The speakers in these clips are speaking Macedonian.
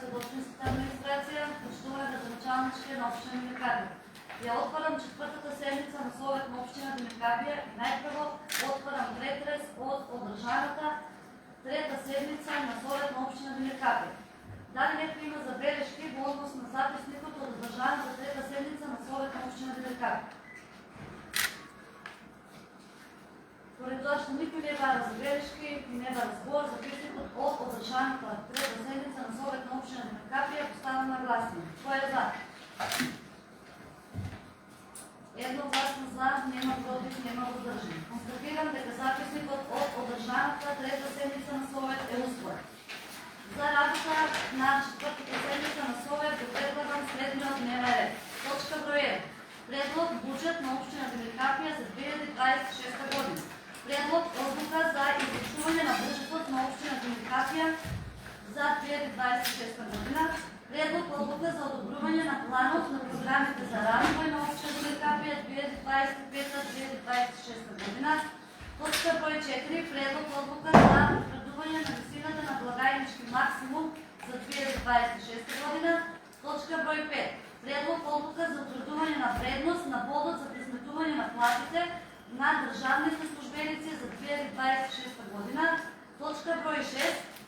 пред општинската администрација, почитуване градоначалничке на општина Димиркапија. Ја отварам четвртата седница на Совет на општина Димиркапија и најпрво отварам претрес од одржаната трета седница на Совет на општина Димиркапија. Дали некој има забелешки во однос на записникот од одржаната трета седница на Совет на општина Димиркапија? Поред тоа што никој не бара забелешки и не бара збор, записникот од одржаната трета седница на Совет на општина Димиркапија поставам на гласање. Кој е за? Едногласно за, нема против, нема воздржани. Констатирам дека записникот од одржаната трета седница на Совет е усвоен. За работа на четвртата седница на Совет го предлагам следниот дневен ред. Точка број 1. Предлог буџет на општина Димиркапија за 2026 година. Предлог одлука за извршување на буџетот на општина Димиркапија за 2026 година. Предлог одлука за одобрување на планот на програмите за развој на општина Димиркапија 2025-2026 година. Точка број 4. Предлог одлука за утврдување на висината на благајнички максимум за 2026 година. Точка број 5. Предлог одлука за утврдување на вредност на бодот за присметување на платите на државните службеници за 2026 година. Точка број 6.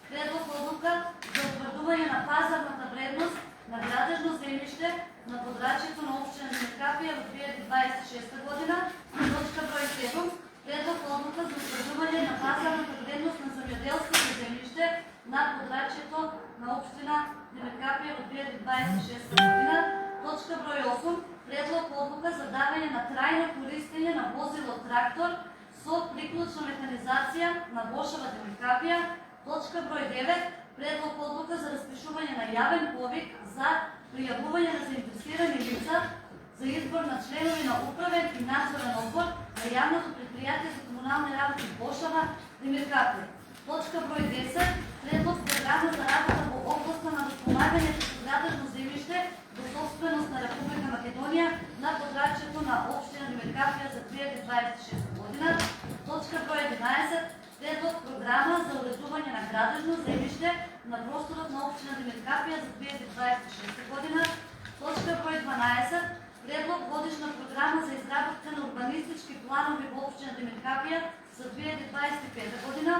Предлог одлука за утврдување на пазарната вредност на градежно земјиште на подрачјето на општина Димиркапија во 2026 година. Точка број 7. Предлог одлука за утврдување на пазарната вредност на земјоделското земјиште на подрачјето на општина Димиркапија во 2026 година. Точка број 8. Предлог одлука за давање на трајно користење на возило трактор со приклучна механизација на Бошава Димиркапија. Точка број 9. Предлог одлука за распишување на јавен повик за пријавување на заинтересирани лица за избор на членови на управен и надзорен одбор на јавното предпријатие за комунални работи Бошава Димиркапија. Точка број 10. Предлог програма за работа во областа на располагањето со градежно земјиште во собственост на Република Македонија на подрачјето на општина Димиркапија за 2026 година. Точка број 11. Предлог програма за уредување на градежно земјиште на просторот на општина Димиркапија за 2026 година. Точка број 12. Предлог годишна програма за изработка на урбанистички планови во општина Димиркапија за 2025 година.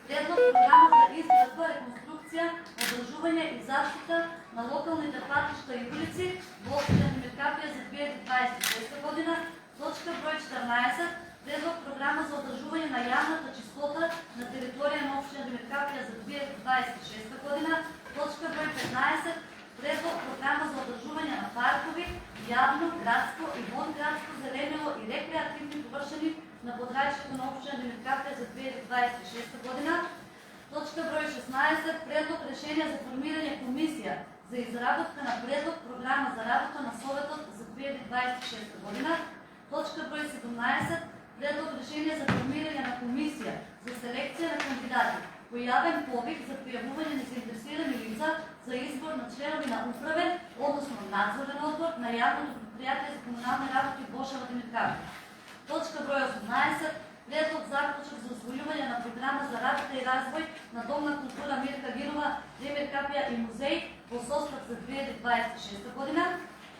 Предлог програма за изградба, реконструкција, одржување и заштита на локалните патишта и улици во општина Димиркапија за 2026 година. Точка број 14. Предлог програма за одржување на јавната чистота на територија на општина Димиркапија за 2026 година. Точка број 15. Предлог програма за одржување на паркови, јавно, градско и вонградско зеленило и рекреативни површини на подрачјето на општина Димиркапија за 2026 година. Точка број 16. Предлог решение за формирање комисија за изработка на предлог програма за работа на Советот за 2026 година. Точка број 17. Предлог решение за формирање на комисија за селекција на кандидати по јавен повик за пријавување на заинтересирани лица за избор на членови на управен, односно надзорен одбор на јавното предпријатие за комунални работи Бошава Димиркапија. Точка број 18. Предлог заклучок за усвојување на програма за работа и развој на Дом на култура Мирка Гинова, Димиркапија и музеј во состав за 2026 година.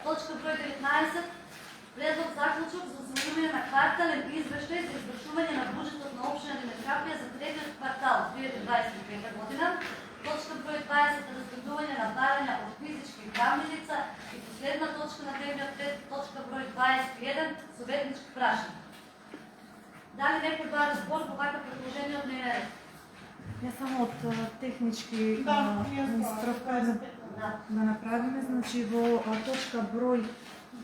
Точка број 19. Предлог заклучок за усвојување на квартален извештај за извршување на буџетот на општина Димиркапија за третиот квартал 2025 година. Точка број 20. Разгледување на барања од физички и правни лица и последна точка на дневниот ред, точка број 21. Советнички прашања. Дали некој бара збор по вака предложение од дневен ред? Не само од технички инструкции да направиме, значи во точка број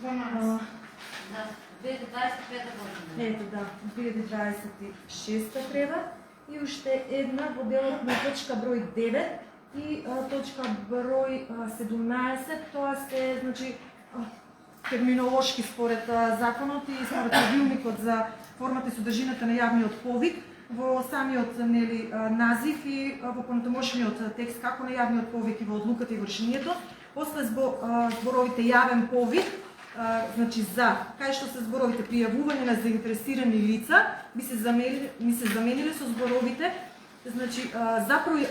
2025 година. Ето да, 2026 треба и уште една во делот на точка број 9 и точка број 17, тоа се значи терминолошки според законот и според правилникот за формата и содржината на јавниот повик во самиот назив и во понатамошниот текст како на јавниот повик и во одлуката и вршењето, после зборовите јавен повик, значи за, кај што се зборовите пријавување на заинтересирани лица, ми се замениле со зборовите значи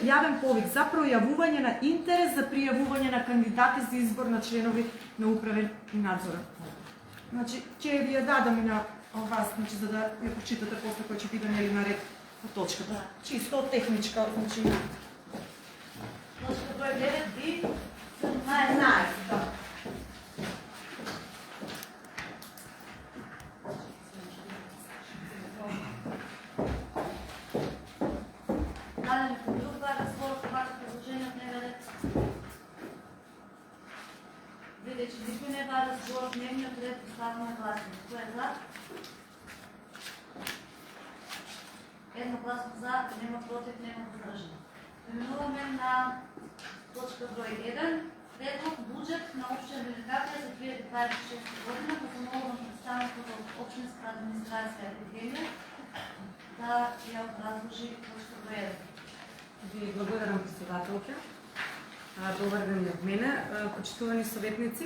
јавен повик за пројавување на интерес за пријавување на кандидати за избор на членови на управен и надзорен одбор. Значи ќе ви ја дадам и на вас, значи за да ја прочитате после кој ќе биде нели на ред по точката. Чисто техничка, значи Точка број 9 би 17. Даден по друг разговор, когато предложение от дневен ред. Виде, че никой не бава разговор, дневният ред поставено на гласност. Кой е за? Едногласно за, нема против, нема воздържани. Преминуваме на точка број 1. Предлог буџет на општина делегација за 2026 година по замолба на представникот од општинска администрација Евгенија да ја образложи точка број 1. Ви благодарам, председателка. Добар ден од мене, почитувани советници.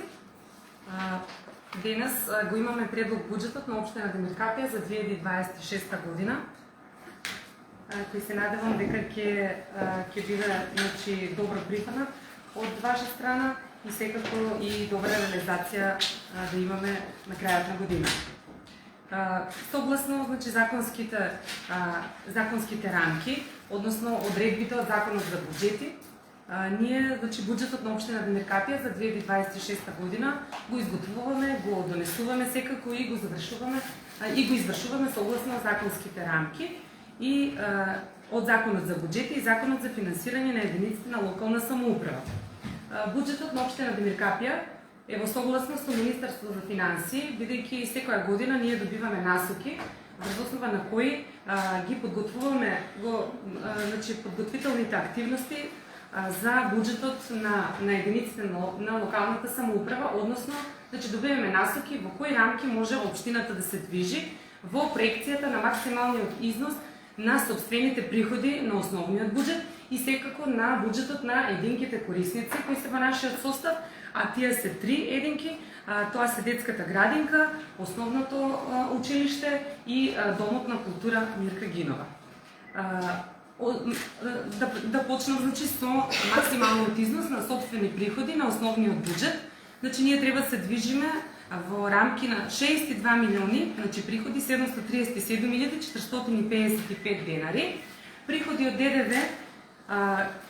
Денес го имаме предлог буџетот на општина Демиркапија за 2026 година, кој се надевам дека ќе биде добро прифанат од ваша страна и секако и добра реализација да имаме на крајот на година. Согласно законските рамки, односно одредбите од Законот за буџети, ние буџетот на општина Демиркапија за 2026 година го изготвуваме, го донесуваме секако и го завршуваме и го извршуваме согласно законските рамки и од Законот за буџети и Законот за финансирање на единиците на локална самоуправа. Буџетот на општина Демиркапија е во согласност со Министерството за финансии, бидејќи секоја година ние добиваме насоки врз основа на кои ги подготвуваме подготвителните активности за буџетот на единиците на локалната самоуправа, односно добиваме насоки во кои рамки може општината да се движи во проекцијата на максималниот износ на собствените приходи на основниот буџет и секако на буџетот на единките корисници кои се во нашиот состав, а тие се 3 единки, тоа се детската градинка, основното училиште и домот на култура Мирка Гинова. Да почнам со максималниот износ на собствени приходи на основниот буџет. Ние треба да се движиме во рамки на 62 милиони, приходи 737.455 денари, приходи од ДДВ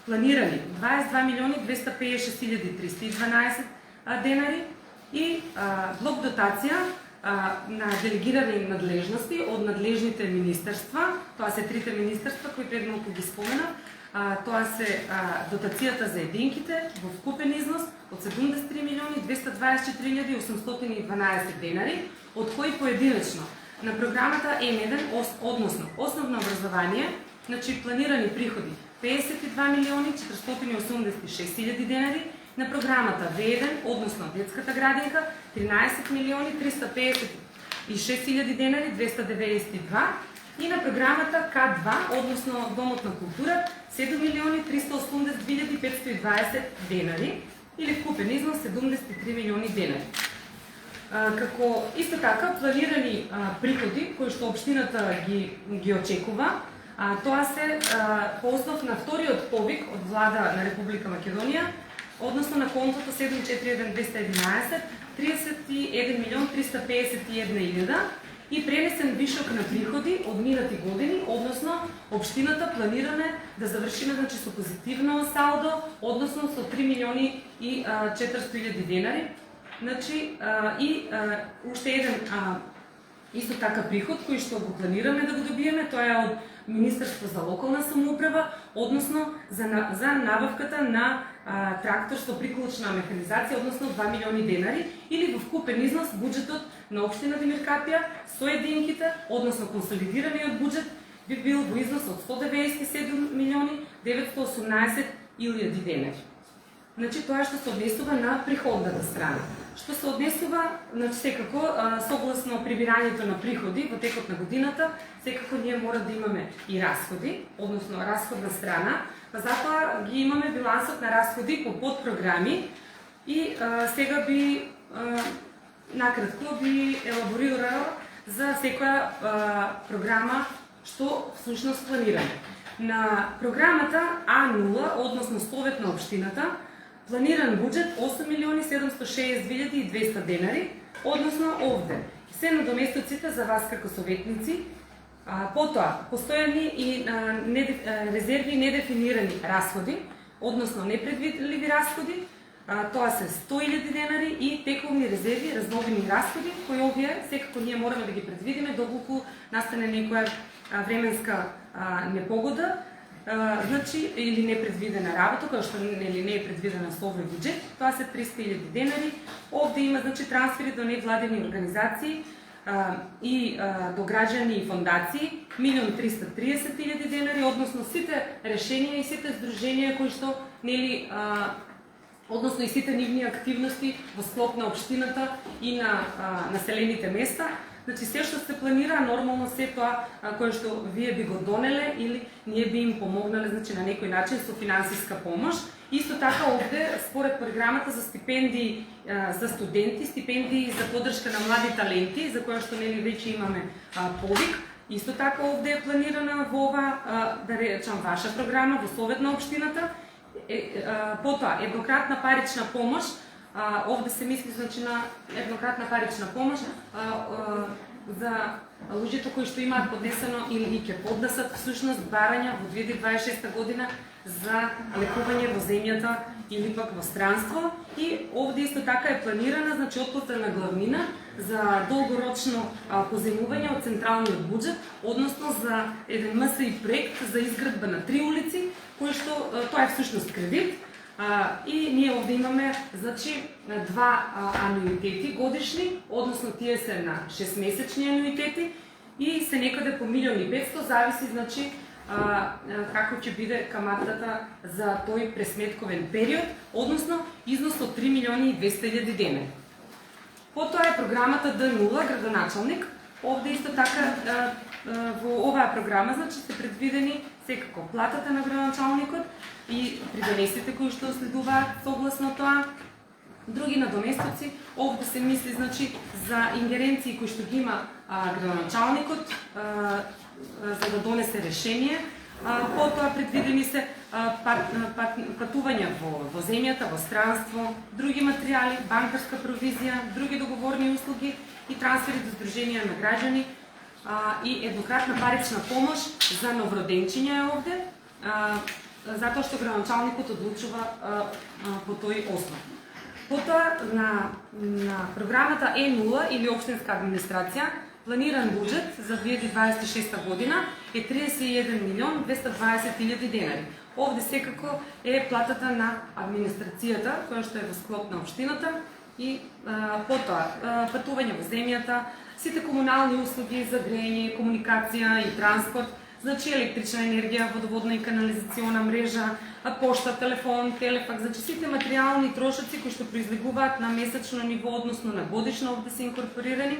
планирани 22 милиони 256.312 денари и блок дотација на делегирани надлежности од надлежните министерства, тоа се трите министерства кои пред малку ги спомена, тоа се дотацијата за единките во вкупен износ од 73 милиони 224.812 денари, од кои поединечно на програмата М1, односно основно образование, планирани приходи 52 милиони 486.000 денари, на програмата В1, односно детската градинка 13 милиони 356.000 денари 292 и на програмата К2, односно домот на култура 7 милиони 380.520 денари или вкупен износ 73 милиони денари. Како исто така планирани приходи кои што општината ги очекува, тоа се по основ на вториот повик од влада на Република Македонија, односно на контото 741211 31 милион 351.000 и пренесен вишок на приходи од минати години, односно општината планираме да завршиме со позитивно салдо, односно со 3 милиони и 400.000 денари. И уште еден исто така приход кој што го планираме да го добиеме, тоа е од Министерство за локална самоуправа, односно за набавката на трактор со приклучна механизација, односно 2 милиони денари, или во вкупен износ буџетот на општина Демиркапија со единките, односно консолидираниот буџет би бил во износ од 197 милиони 918.000 денари. Тоа што се однесува на приходната страна. Што се однесува, секако, согласно прибирањето на приходи во текот на годината, секако ние мора да имаме и расходи, односно расходна страна, затоа ги имаме билансот на расходи по подпрограми и сега би накратко би елаборирала за секоја програма што всушност планираме. На програмата А0, односно Совет на општината, планиран буџет 8.760.200 денари, односно овде се надоместоците за вас како советници, потоа постојани и резерви недефинирани расходи, односно непредвидливи расходи, тоа се 100.000 денари и тековни резерви, разновени расходи, кои овие секако ние мораме да ги предвидиме доколку настане некоја временска непогода, значи или непредвидена работа, која што не е предвидена со овој буџет, тоа се 300.000 денари. Овде има значи трансфери до невладени организации и до граѓани и фондации 1.330.000 денари, односно сите решенија и сите здруженија кои што нели односно и сите нивни активности во склоп на општината и на населените места. Значи се што се планира, нормално се тоа кое што вие би го донеле или ние би им помогнале, значи на некој начин со финансиска помош. Исто така овде според програмата за стипендии за студенти, стипендии за поддршка на млади таленти, за која што нели веќе имаме повик. Исто така овде е планирана во ова, да речам, ваша програма во Совет на општината. Потоа еднократна парична помош. Овде се мисли значи на еднократна парична помош за луѓето кои што имаат поднесено или ќе поднесат всушност барања во 2026 година за лекување во земјата или пак во странство. И овде исто така е планирана значи отплата на главнина за долгорочно позајмување од централниот буџет, односно за еден МСИ проект за изградба на 3 улици, кој што тоа е всушност кредит. И ние овде имаме значи два ануитети годишни, односно тие се на 6-месечни ануитети и се некаде по 1.500.000, зависи значи како ќе биде каматата за тој пресметковен период, односно износ од 3.200.000 денари. Потоа е програмата Д0 градоначалник. Овде исто така во оваа програма значи се предвидени секако платата на градоначалникот и придонесите кои што следуваат согласно тоа. Други надоместоци, овде се мисли значи за ингеренции кои што ги има градоначалникот за да донесе решение. Потоа предвидени се патувања во земјата, во странство, други материјали, банкарска провизија, други договорни услуги и трансфери до здруженија на граѓани и еднократна парична помош за новороденчиња е овде, затоа што градоначалникот одлучува по тој основ. Потоа на програмата Е0 или општинска администрација планиран буџет за 2026 година е 31.220.000 денари. Овде секако е платата на администрацијата, која што е во склоп на општината и потоа патување во земјата, сите комунални услуги за грејење, комуникација и транспорт, значи електрична енергија, водоводна и канализациона мрежа, пошта, телефон, телефакс, значи сите материјални трошоци кои што произлегуваат на месечно ниво, односно на годишно, овде се инкорпорирани,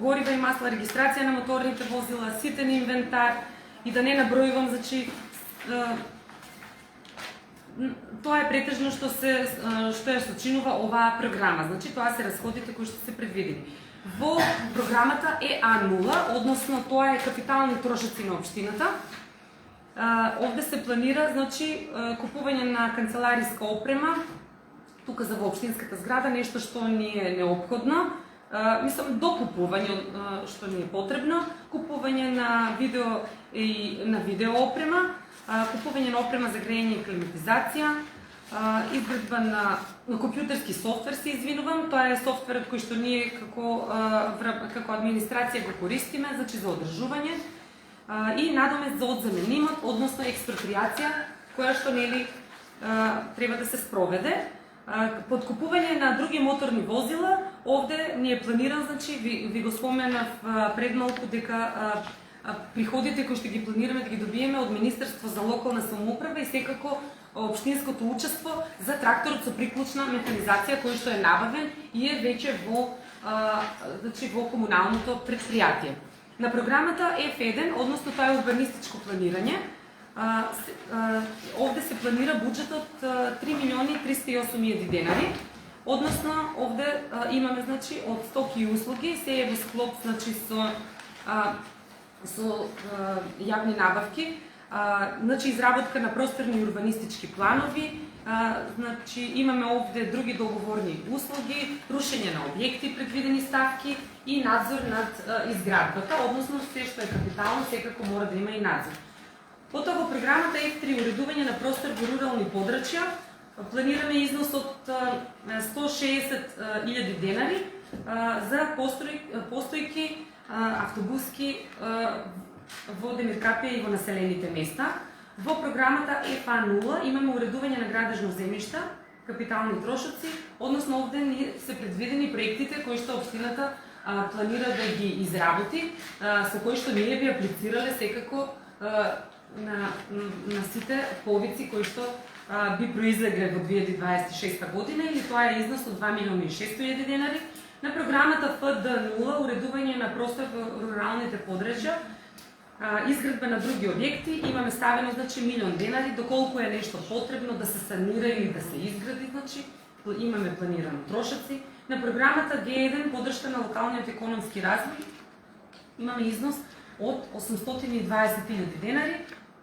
горива и масла, регистрација на моторните возила, ситен инвентар и да не набројувам, значи тоа е претежно што ја сочинува оваа програма. Значи тоа се расходите кои што се предвидени. Во програмата ЕА0, односно тоа е капитални трошоци на општината. Овде се планира значи купување на канцелариска опрема, тука за во општинската зграда, нешто што ни е неопходно. Мислам докупување што ни е потребно, купување на видео опрема, купување на опрема за грејење и климатизација, изградба на компјутерски софтвер, се извинувам, тоа е софтверот кој што ние како администрација го користиме, значи за одржување и надомест за одземен имот, односно експроприација, која што нели треба да се спроведе. Подкупување на други моторни возила, овде ни е планиран, значи ви го споменав пред малку дека приходите кои што ги планираме да ги добиеме од Министерство за локална самоуправа и секако општинското учество за тракторот со приклучна механизација кој што е набавен и е веќе во комуналното предпријатие. На програмата F1, односно тоа е урбанистичко планирање, овде се планира буџет од 3.308.000 денари, односно овде имаме значи од стоки и услуги, се е во склоп значи со јавни набавки, Значи изработка на просторни урбанистички планови, значи имаме овде други договорни услуги, рушење на објекти, предвидени ставки и надзор над изградбата, односно се што е капитално секако мора да има и надзор. Потоа во програмата F3 уредување на простор во рурални подрачја планираме износ од 160.000 денари за постојки автобуски во Демиркапија и во населените места. Во програмата FA0 имаме уредување на градежно земјишта, капитални трошоци, односно овде се предвидени проектите кои што општината планира да ги изработи, со кои што ние би аплицирале секако на сите повици кои што би произлегле во 2026 година, или тоа е износ од 2.600.000 денари. На програмата FD0 уредување на простор во руралните подрачја, изградба на други објекти, имаме ставено значи 1 милион денари, доколку е нешто потребно да се санира или да се изгради, значи имаме планирано трошоци. На програмата G1 поддршка на локалниот економски развој имаме износ од 820.000 денари,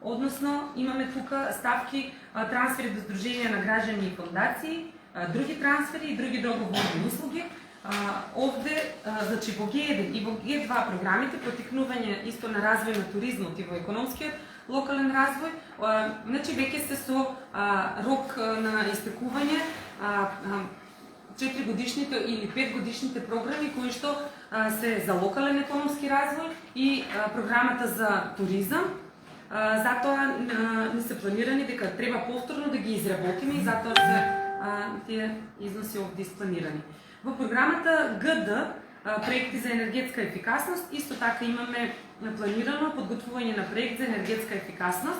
односно имаме тука ставки трансфери до здруженија на граѓани и фондации, други трансфери и други договорни услуги. Овде, значи во G1 и во G2 програмите потикнување исто на развој на туризмот и во економскиот локален развој, значи веќе се со рок на истекување 4 годишните или 5 годишните програми кои што се за локален економски развој и програмата за туризам. Затоа не се планирани дека треба повторно да ги изработиме и затоа се тие износи овде испланирани. Во програмата ГД, проекти за енергетска ефикасност, исто така имаме планирано подготвување на проект за енергетска ефикасност.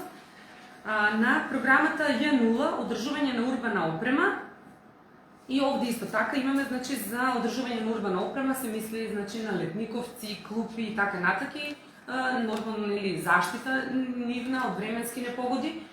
На програмата J0, одржување на урбана опрема, и овде исто така имаме значи за одржување на урбана опрема се мисли значи на летниковци, клупи и така натаки, нормално или заштита нивна од временски непогоди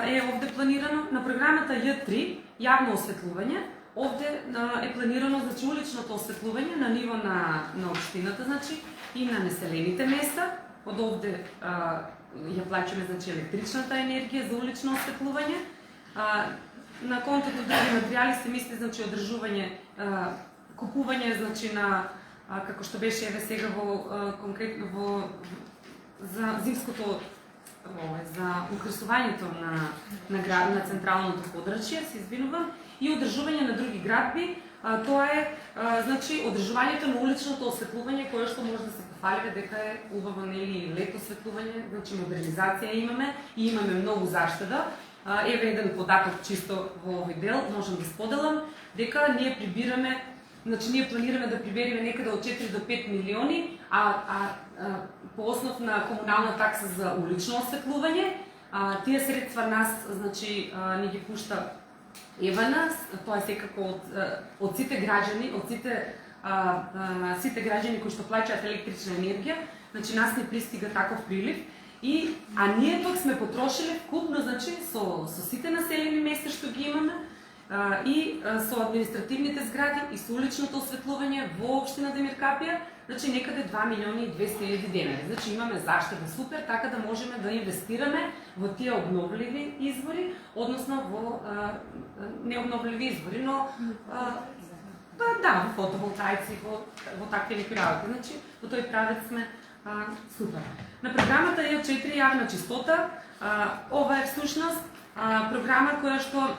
е овде планирано. На програмата J3 јавно осветлување, овде е планирано значи уличното осветлување на ниво на општината значи и на населените места. Од овде ја плаќаме значи електричната енергија за улично осветлување. На контот од други материјали се мисли значи одржување, купување значи на како што беше еве сега во конкретно за зимското за украсувањето на централното подрачје, се извинувам, и одржување на други градби. Тоа е значи одржувањето на уличното осветлување кое што може да се пофалиме дека е убаво нели лет осветлување, значи модернизација имаме и имаме многу заштеда. Еве еден податок чисто во овој дел можам да споделам дека ние прибираме, значи ние планираме да прибериме некаде од 4 до 5 милиони, по основ на комунална такса за улично осветлување. Тие средства нас значи ни ги пушта Евана, тоа е секако од сите граѓани, од сите граѓани кои што плаќаат електрична енергија, значи нас не пристига таков прилив. А ние пак сме потрошиле вкупно значи со сите населени места што ги имаме и со административните згради и со уличното осветлување во општина Демиркапија, значи некаде 2.200.000 денари. Значи имаме заштеда супер, така да можеме да инвестираме во тие обновливи извори, односно во необновливи извори, но во фотоволтаици, во такви некои работи. Значи во тој правец сме супер. На програмата J4 јавна чистота, ова е всушност програма која што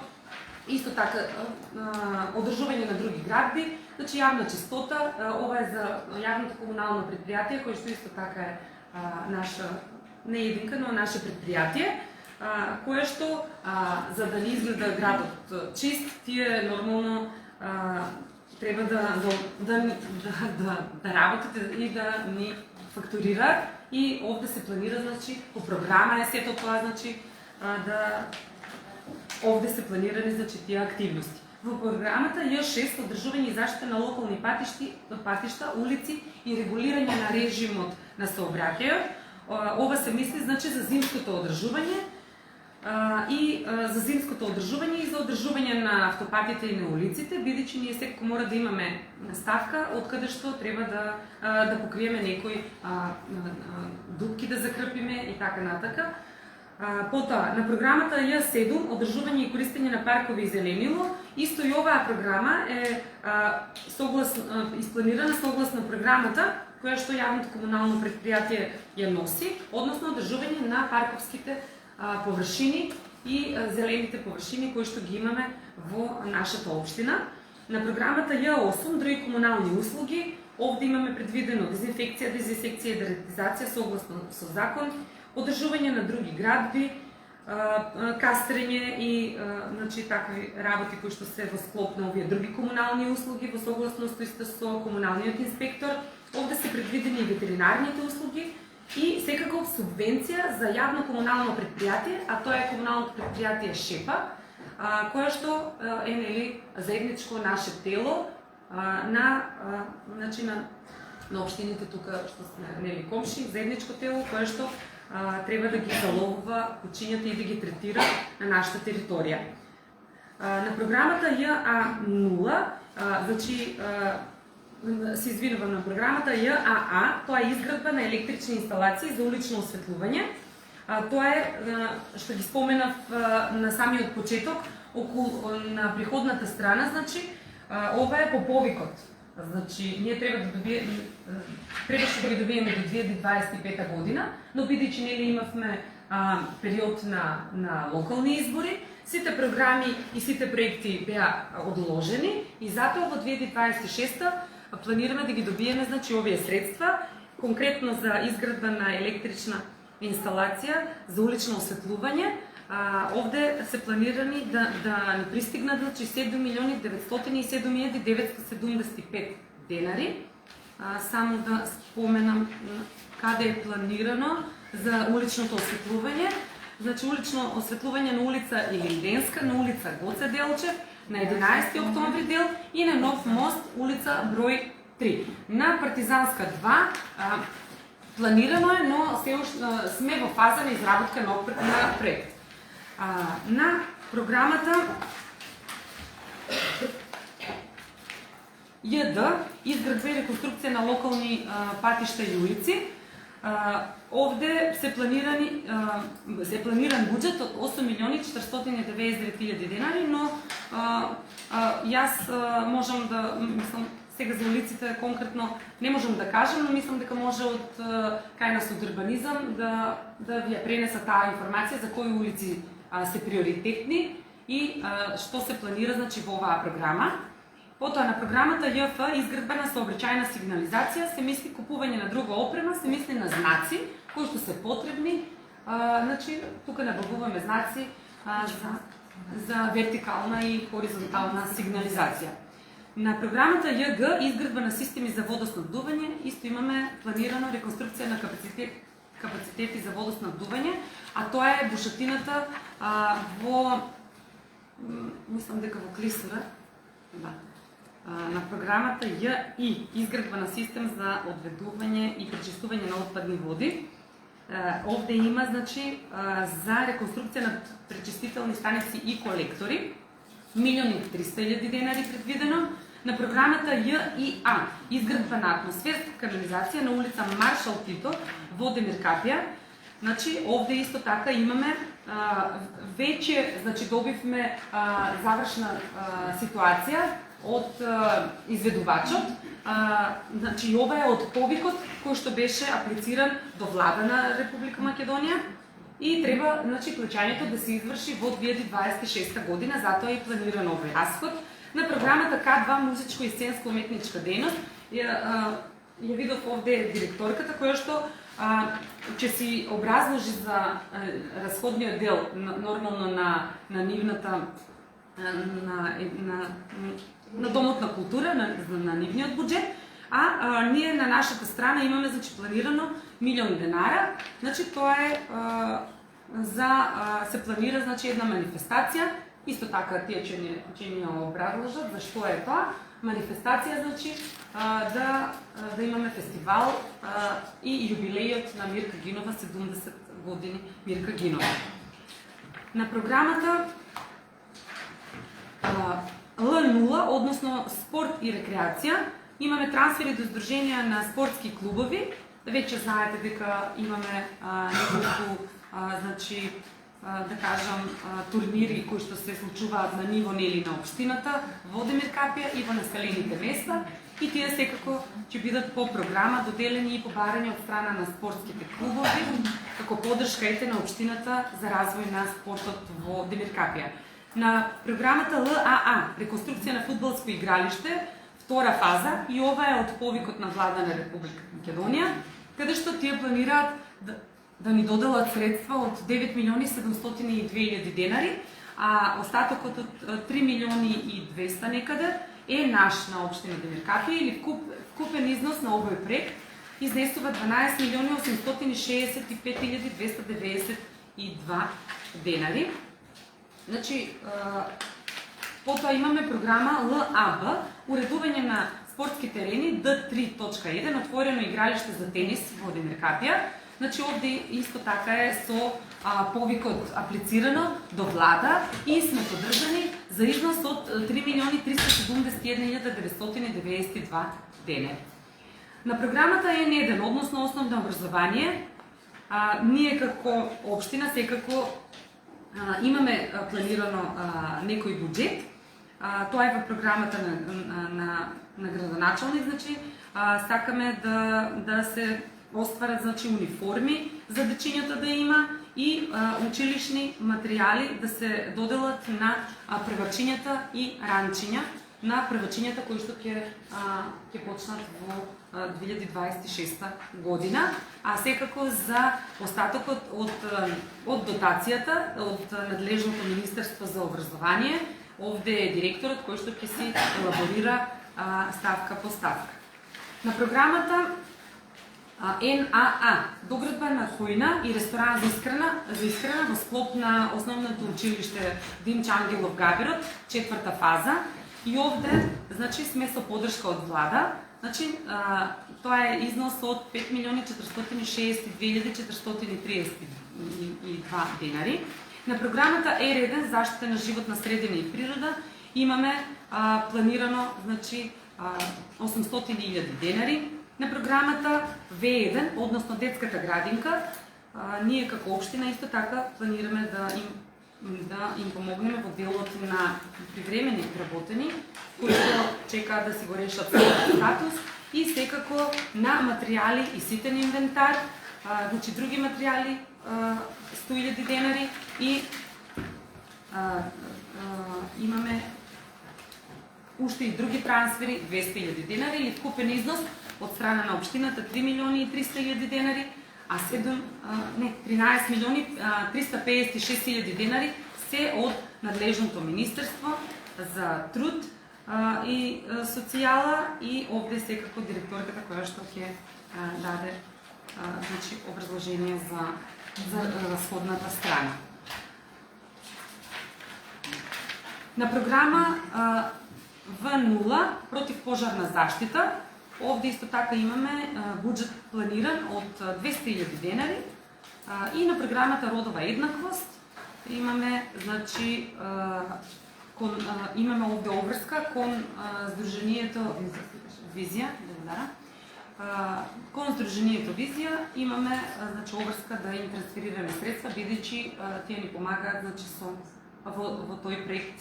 исто така одржување на други градби, значи јавна чистота, ова е за јавното комунално предпријатие кој што исто така е наша не единка, но наше предпријатие, кое што за да не изгледа градот чист, тие нормално треба да работите и да ни фактурираат и овде се планира значи по програма е сето тоа значи овде се планирани значи тие активности. Во програмата J6 одржување и заштита на локални патишта, улици и регулирање на режимот на сообраќајот. Ова се мисли значи за зимското одржување и за одржување на автопатите и на улиците, бидејќи ние секако мора да имаме ставка од каде што треба да покриеме некои дупки да закрпиме и така натака. Потоа, на програмата Ј7, одржување и користење на паркови и зеленило, исто и оваа програма е испланирана согласно програмата која што јавното комунално предпријатие ја носи, односно одржување на парковските површини и зелените површини кои што ги имаме во нашата општина. На програмата Ј8, други комунални услуги, овде имаме предвидено дезинфекција, дезинсекција и дератизација согласно со закон, одржување на други градби, кастрење и значи такви работи кои што се во склоп на овие други комунални услуги во согласност исто со комуналниот инспектор. Овде се предвидени и ветеринарните услуги и секако субвенција за јавно комунално предпријатие, а тоа е комуналното предпријатие Шепа, кое што е нели заедничко наше тело значи на општините тука што сме нели комши, заедничко тело кое што треба да ги заловува кучињата и да ги третира на нашата територија. На програмата ЈА0, значи се извинувам, на програмата ЈАА, тоа е изградба на електрични инсталации за улично осветлување. Тоа е што ги споменав на самиот почеток, на приходната страна, значи ова е по повикот. Значи, ние требаше да ги добиеме до 2025 година, но бидејќи нели имавме период на локални избори, сите програми и сите проекти беа одложени и затоа во 2026 планираме да ги добиеме значи овие средства, конкретно за изградба на електрична инсталација за улично осветлување. Овде се планирани да ни пристигнат значи 7.907.975 денари. Само да споменам каде е планирано за уличното осветлување. Значи улично осветлување на улица Илинденска, на улица Гоце Делчев, на 11 октомври дел и на Нов мост, улица број 3. На Партизанска 2 планирано е, но се уште сме во фаза на изработка на проект. На програмата ЈД, изградба и реконструкција на локални патишта и улици. Овде се планиран буџет од 8.499.000 денари, но јас можам да, мислам, сега за улиците конкретно не можам да кажам, но мислам дека може од кај нас од урбанизам да ви ја пренеса таа информација за кои улици се приоритетни и што се планира значи во оваа програма. Потоа на програмата ЈФ, изградба на сообраќајна сигнализација, се мисли купување на друга опрема, се мисли на знаци кои што се потребни. Значи тука набавуваме знаци за вертикална и хоризонтална сигнализација. На програмата ЈГ, изградба на системи за водоснабдување, исто имаме планирано реконструкција на капацитети за водоснабдување, а тоа е бушатината во, мислам дека во Клисура, на програмата ЈИ, изградба на систем за одведување и пречистување на отпадни води. Овде има значи за реконструкција на пречистителни станици и колектори, 1.300.000 денари предвидено. На програмата ЈИА, изградба на атмосферска канализација на улица Маршал Тито во Демиркапија. Значи овде исто така имаме веќе, значи добивме завршна ситуација од изведувачот. Значи ова е од повикот кој што беше аплициран до влада на Република Македонија и треба значи клучањето да се изврши во 2026 година, затоа е планиран овој расход. На програмата К2 музичко и сценско уметничка дејност ја видов овде директорката која што ќе си образложи за расходниот дел нормално на нивната на Домот на култура, на нивниот буџет, а ние на нашата страна имаме значи планирано 1 милион денара. Значи тоа е за се планира значи една манифестација, исто така тие ќе ни образложат за што е тоа манифестација, значи да имаме фестивал и јубилејот на Мирка Гинова, 70 години Мирка Гинова. На програмата Л0, односно спорт и рекреација, имаме трансфери до здруженија на спортски клубови. Веќе знаете дека имаме неколку значи да кажам турнири кои што се случуваат на ниво нели на општината во Демир Капија и во населените места, и тие секако ќе бидат по програма доделени и побарани од страна на спортските клубови како поддршка на општината за развој на спортот во Демир Капија. На програмата ЛАА, реконструкција на фудбалско игралиште, втора фаза, и ова е од повикот на влада на Република Македонија, каде што тие планираат да ни доделат средства од 9.702.000 денари, а остатокот од 3.200.000 некаде е наш на општина Демир Капија, или вкупен износ на овој проект изнесува 12.865.292 денари. Значи, потоа имаме програма ЛАБ, уредување на спортски терени Д3.1, отворено игралиште за тенис во Демир Капија. Значи, овде исто така е со повикот аплицирано до влада и сме поддржани за износ од 3.371.992 денари. На програмата N1, односно основно образование, ние како општина секако имаме планирано некој буџет. Тоа е во програмата на градоначалник, значи сакаме да се остварат, значи, униформи за дечињата да има и училишни материјали да се доделат на првачињата и ранчиња на првачињата кои што ќе почнат во 2026 година, а секако за остатокот од дотацијата од надлежното Министерство за образование. Овде е директорот кој што ќе си елаборира ставка по ставка. На програмата НАА, доградба на којна и ресторан за исхрана во склоп на основното училиште Димче Ангелов Габирот, четврта фаза. И овде, значи, сме со поддршка од влада. Значи, тоа е износ од 5.042.432 денари. На програмата R1, заштита на животна средина и природа, имаме планирано, значи, 800.000 денари. На програмата V1, односно детската градинка, ние како општина исто така планираме да им помогнеме во делот на привремени работени, кои што чекаат да си го решат својот статус, и секако на материјали и ситен инвентар, значи други материјали 100.000 денари, и имаме уште и други трансфери 200.000 денари, или вкупен износ од страна на општината 3.300.000 денари, а 13.356.000 денари се од надлежното Министерство за труд и социјала, и овде секако директорката која што ќе даде, значи, образложение за расходната страна. На програма В0 противпожарна заштита, овде исто така имаме буџет планиран од 200.000 денари, и на програмата Родова еднаквост имаме, значи, имаме овде обврска кон Сдруженијето Визија, кон Сдруженијето Визија имаме, значи, обврска да им трансферираме средства, бидејќи тие ни помагаат, значи, во тој проект.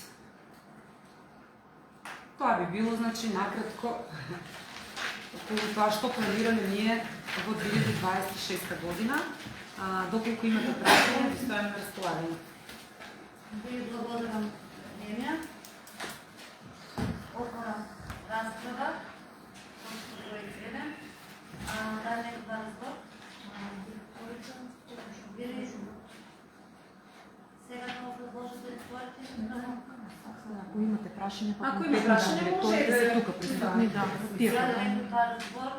Тоа би било, значи, накратко околу тоа што планираме ние во 2026 година. Доколку имате прашања, ви стојам на располагање. Ви благодарам, Емија. Отворам расправа. Точка број 7. Да некој да разбор? Сега да го предложите да отворите? Ако имате прашање, ако има прашање, директорите се тука присутни, да. Сега да некој да разбор?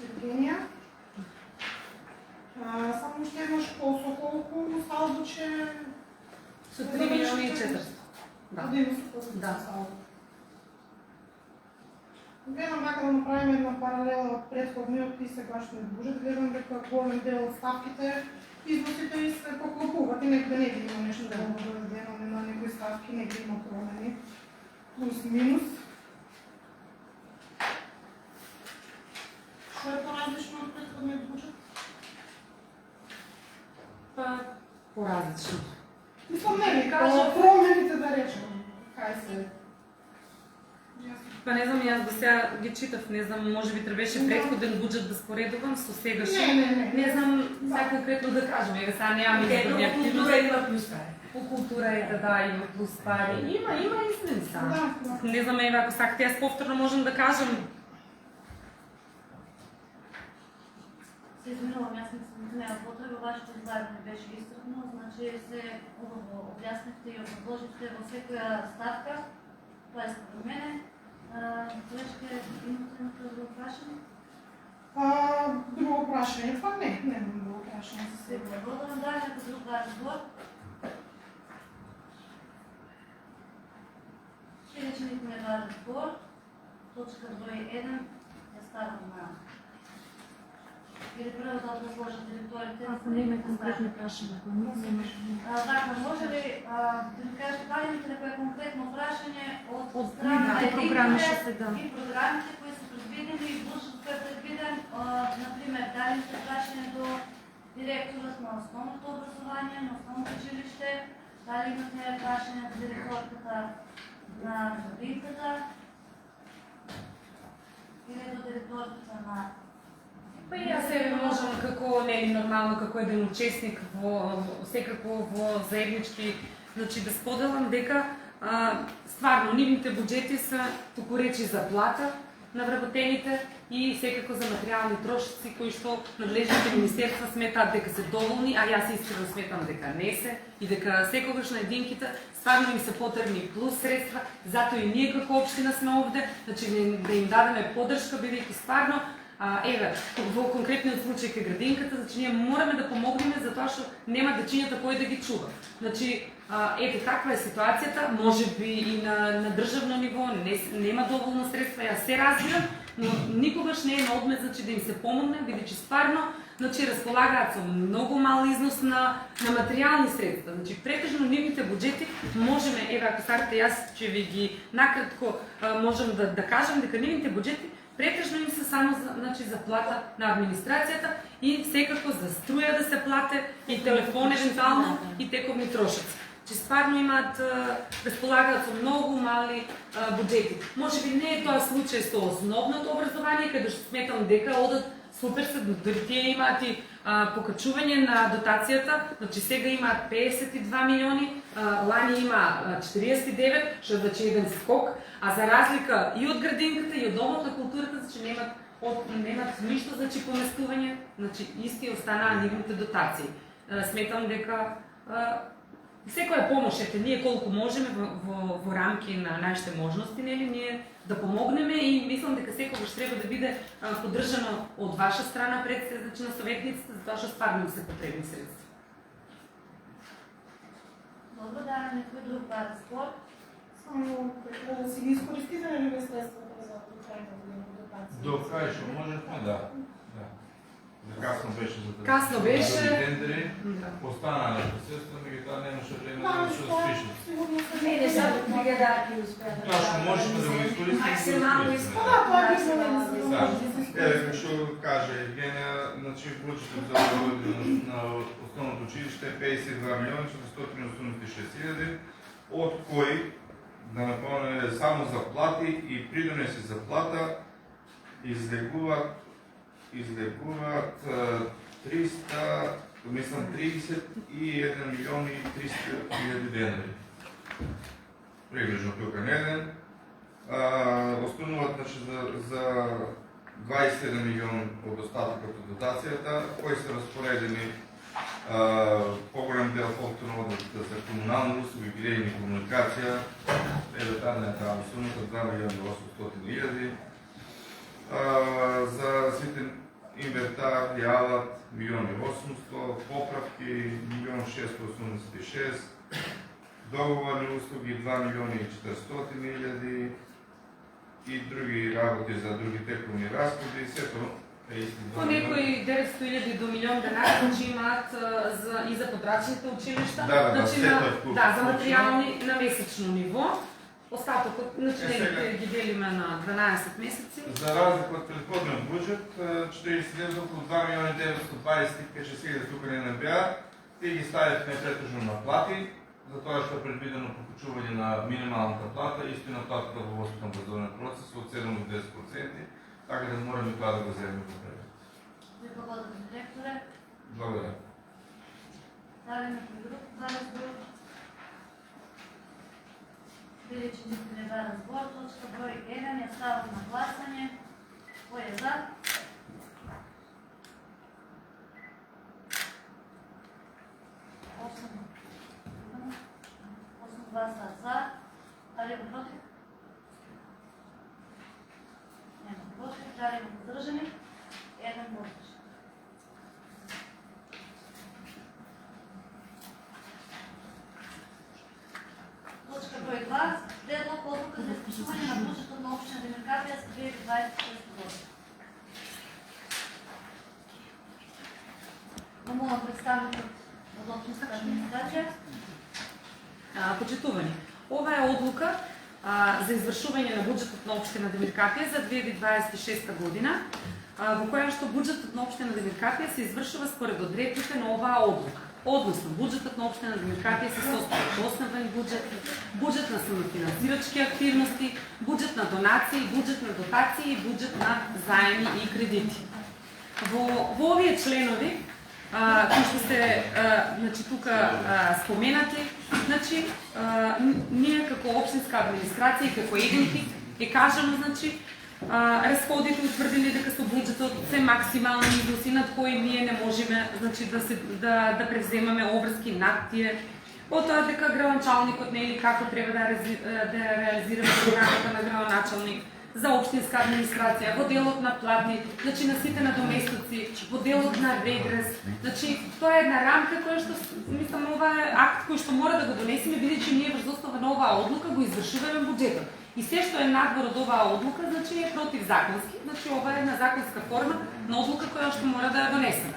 Евгенија. Само уште еднаш со колку салдоче? Со 3.400.000. Да. Гледам дека да направиме една паралела од претходниот и сегашниот буџет. Гледам дека голем дел од ставките, износите и се поклопуваат и некој да не има нешто да го додадено на некои ставки, некои има промени. Плюс минус. различно од претходниот буџет? Па поразлично. Мислам, не, Кажа- промените да речем. Кај се? Па не знам, јас до сега ги читав, не знам, може би требаше предходен буџет да споредувам со сегашен. Не знам сега конкретно да кажам, еве сега немам изборни Ето, активности. култура има плюс пари. По култура да, има плюс пари. Има измени сега. Да. Не знам, еве, ако сакате, јас повторно можам да кажам. Се изминувам, јас мислам, дека нема потреба, вашето излагање беше истрпно, значи се убаво објаснивте и образложивте во секоја ставка. Тоа е според мене. Колешке, имате некој друго прашање? Друго прашање? Па не, немам друго прашање за Се сега. благодарам, да, некој друг разговор. Следеќи никој не дава разговор. Точка број 1 ја ставам на... Или прво да образложат директорите? Ако нема конкретни прашања, ако нема. Така, може ли да ми кажете дали имате некое конкретно прашање од Страна страна на програми што едините се да. и програмите кои се предвидени и буџетот кој е предвиден, например, дали имате прашање до директорот на основното образование, на основното училиште, дали имате прашање до директорката на градинката или до директорката на... Па и јас себе можам како нели нормално како еден учесник секако во заеднички, значи да споделам дека стварно нивните буџети се туку речи за плата на вработените и секако за материјални трошоци кои што надлежните министерства сметаат дека се доволни, а јас искрено сметам дека не се и дека секогаш на единките стварно им се потребни плюс средства, затоа и ние како општина сме овде, значи да им дадеме поддршка бидејќи стварно еве, во конкретниот случај кај градинката, значи ние мораме да помогнеме затоа што нема дечињата кој да ги чува. Значи, ето таква е ситуацијата, можеби и на државно ниво нема доволно средства, јас се разбирам, но никогаш не е на одмет значи да им се помогне, бидејќи стварно значи располагаат со многу мал износ на материјални средства. Значи претежно нивните буџети можеме, еве ако сакате јас ќе ви ги накратко можам да кажам дека нивните буџети претежно им се само за плата на администрацијата и секако за струја да се плате и телефон евентуално и тековни трошоци. Че стварно имаат, располагаат со многу мали буџети. Можеби не е тоа случај со основното образование, каде што сметам дека одат супер се, дори тие имаат и покачување на дотацијата, значи сега имаат 52 милиони, лани има 49, што значи еден скок, а за разлика и од градинката и од домот на културата, значи немат ништо значи поместување, значи исти останаа нивните дотации. Сметам дека секоја помош, ете, ние колку можеме во рамки на нашите можности, нели, ние да помогнеме и мислам дека секогаш треба да биде поддржано од ваша страна пред значи на советниците, затоа што стварно се потребни средства. Добро, да, некој друг спор. Само да си ги искористите ли ве средствата за крајна година дотација? До крај што можевме, да. Касно беше за да. Касно беше. Тендери, останаа непосредствено, меѓутоа немаше време да се спишат. Сигурно се Не само бригадати успеа. Тоа што можеме да го искористиме. Максимално Да, тоа би Да. се Еве што кажа Евгенија, значи буџетот за оваа година на основното училиште е 52 милиони 486 хиляди, од кои да напомнеме само за плати и придонеси за плата излегуваат 31 милиони и 300 хиляди денари. Приближно тука неден. Остануваат значи за 27 милиони од остатокот од дотацијата, кои се распоредени поголем дел повторно за комунални услуги, грејни и комуникација, еве таа е таа сумата 2 милиони 800 хиляди. За сите инвентар јават 1 800 000, поправки 1 686 000, договорни услуги 2 400 000 и други работи за други тековни расходи, сето е исти 2 По некои 900.000 до милион денари значи имаат и за подрачните училишта, Да, значи сето е вклучено. за материјални на месечно ниво. Остатокот, значи ги делиме на 12 месеци. За разлика од претходниот буџет, 40 околу 2 милиони 925 хиляди тука не набеа, тие ги ставивме претежно на плати, затоа што е предвидено покачување на минималната плата, исто и на платата во воспитно образовен процес од 7 до 10%, така да мораме тоа да го земеме во предвид. Ви благодарам, директоре. Благодарам. Ставиме по друг разбор. Величини треба разбор, точка број 1 ја ставам на гласање. Кој е за? Осум гласа за. Дали е против? Нема против. Дали е воздржани? Еден воздржан. Точка број 2. Предлог одлука за испишување на буџетот на општина Демиркапија за 2026 година. Молам представникот од општинската администрација. Почитувани, ова е одлука за извршување на буџетот на општина Демиркапија за 2026 година, во која што буџетот на општина Демиркапија се извршува според одредбите на оваа одлука. Односно, буџетот на општина Демиркапија се состои од основен буџет, буџет на самофинансирачки активности, буџет на донации, буџет на дотации и буџет на заеми и кредити. Во овие членови, кои што се значи тука споменати, значи ние како општинска администрација и како егенти е кажано, значи расходите утврдили дека со буџетот се максимални износи над кои ние не можеме, значи да превземаме обврски над тие. Потоа дека градоначалникот нели како треба да реализираме програмата на градоначалник за општинска администрација, во делот на плати, значи на сите надоместоци, во делот на регрес. Значи тоа е една рамка која што мислам ова е акт кој што мора да го донесеме, бидејќи ние врз основа на оваа одлука го извршуваме буџетот. И се што е надвор од оваа одлука, значи е противзаконски. Значи ова е една законска форма на одлука која што мора да ја донесеме.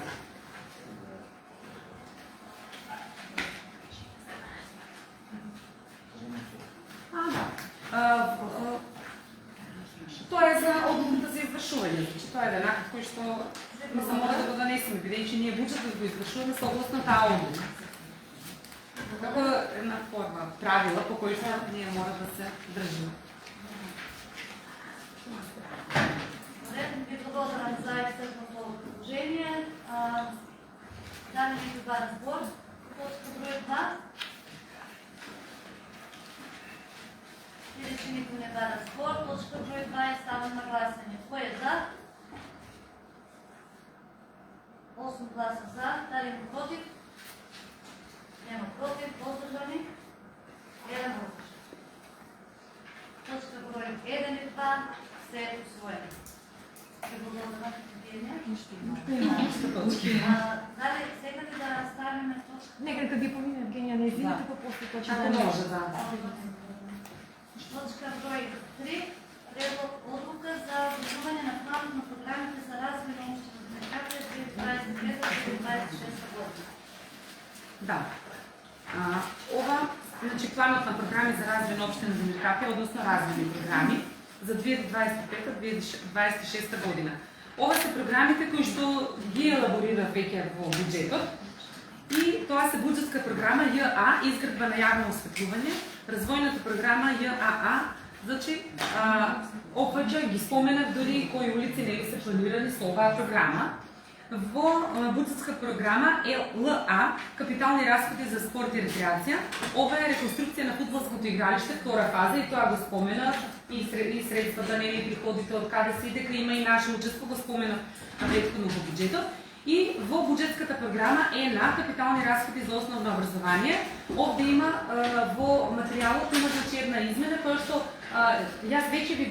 Тоа е за одлуката за извршување. Значи тоа е еден акт кој што мислам мора да го донесеме, бидејќи ние буџетот го извршуваме согласно таа одлука. Како една форма, правила по кои што ние мора да се држиме. Ви благодарам за ексцентното предложение. Дали некој ба разбор? Точка број 2. Видите, никој не ба разбор. Точка број 2 е ставам на гласање. Кој е за? 8 гласа за. Дали има против? Нема против. Воздржани? Еден воздржан. Точка број 1 и 2 се усвоени. Дали сакате да ставиме точка? Нека да ги поминем Евгенија на извините, па после точка. Ако може, да. Точка број 3. Предлог одлука за образување на планот на програмите за развој на општина Демиркапија 2025-2026 година. Да. Ова, значи планот на програми за развој на општина Демиркапија, односно развојни програми за 2025-2026 година. Ова се програмите кои што ги елаборира веќе во буџетот и тоа се буџетска програма ЈА, изградба на јавно осветлување, развојната програма ЈАА, значи опфаќа, ги споменав дори кои улици нели се планирани со оваа програма. Во буџетска програма ЛА, капитални расходи за спорт и рекреација, ова е реконструкција на фудбалското игралиште, втора фаза, и тоа го спомена и средствата нели приходите од каде се, дека има и наше учество, го спомена претходно во буџетот. И во буџетската програма на капитални расходи за основно образование, овде има во материјалот има значи една измена која што јас веќе ви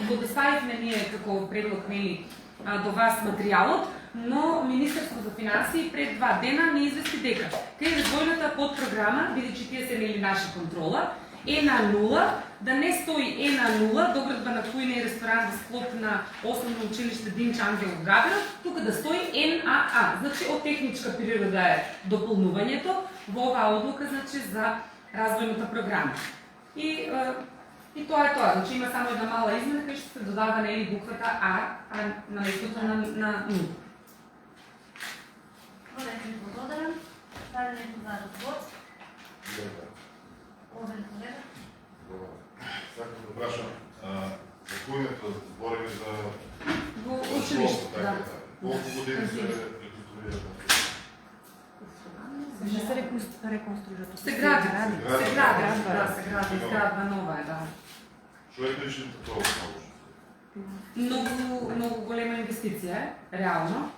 го доставивме ние како предлог нели до вас материјалот, но Министерството за финансии пред 2 дена не извести дека кај развојната подпрограма, бидејќи тие се нели наша контрола, на 0, да не стои на 0, доградба на кујна и ресторант во склоп на основно училиште Динча Ангелов Габеров, тука да стои НАА. Значи од техничка природа е дополнувањето во оваа одлука, значи за развојната програма. И тоа е тоа. Значи има само една мала измена кај што се додава нели буквата А на местото на нула. Колеги, благодарам. Стави некој за разговор. Овен колега. Сакам да прашам, за којното збориме за Во училиште, да. Колку години се реконструира? Не се реконструира. Се гради, изградба нова е, да. Што е причината тоа основно? Многу голема инвестиција е, реално.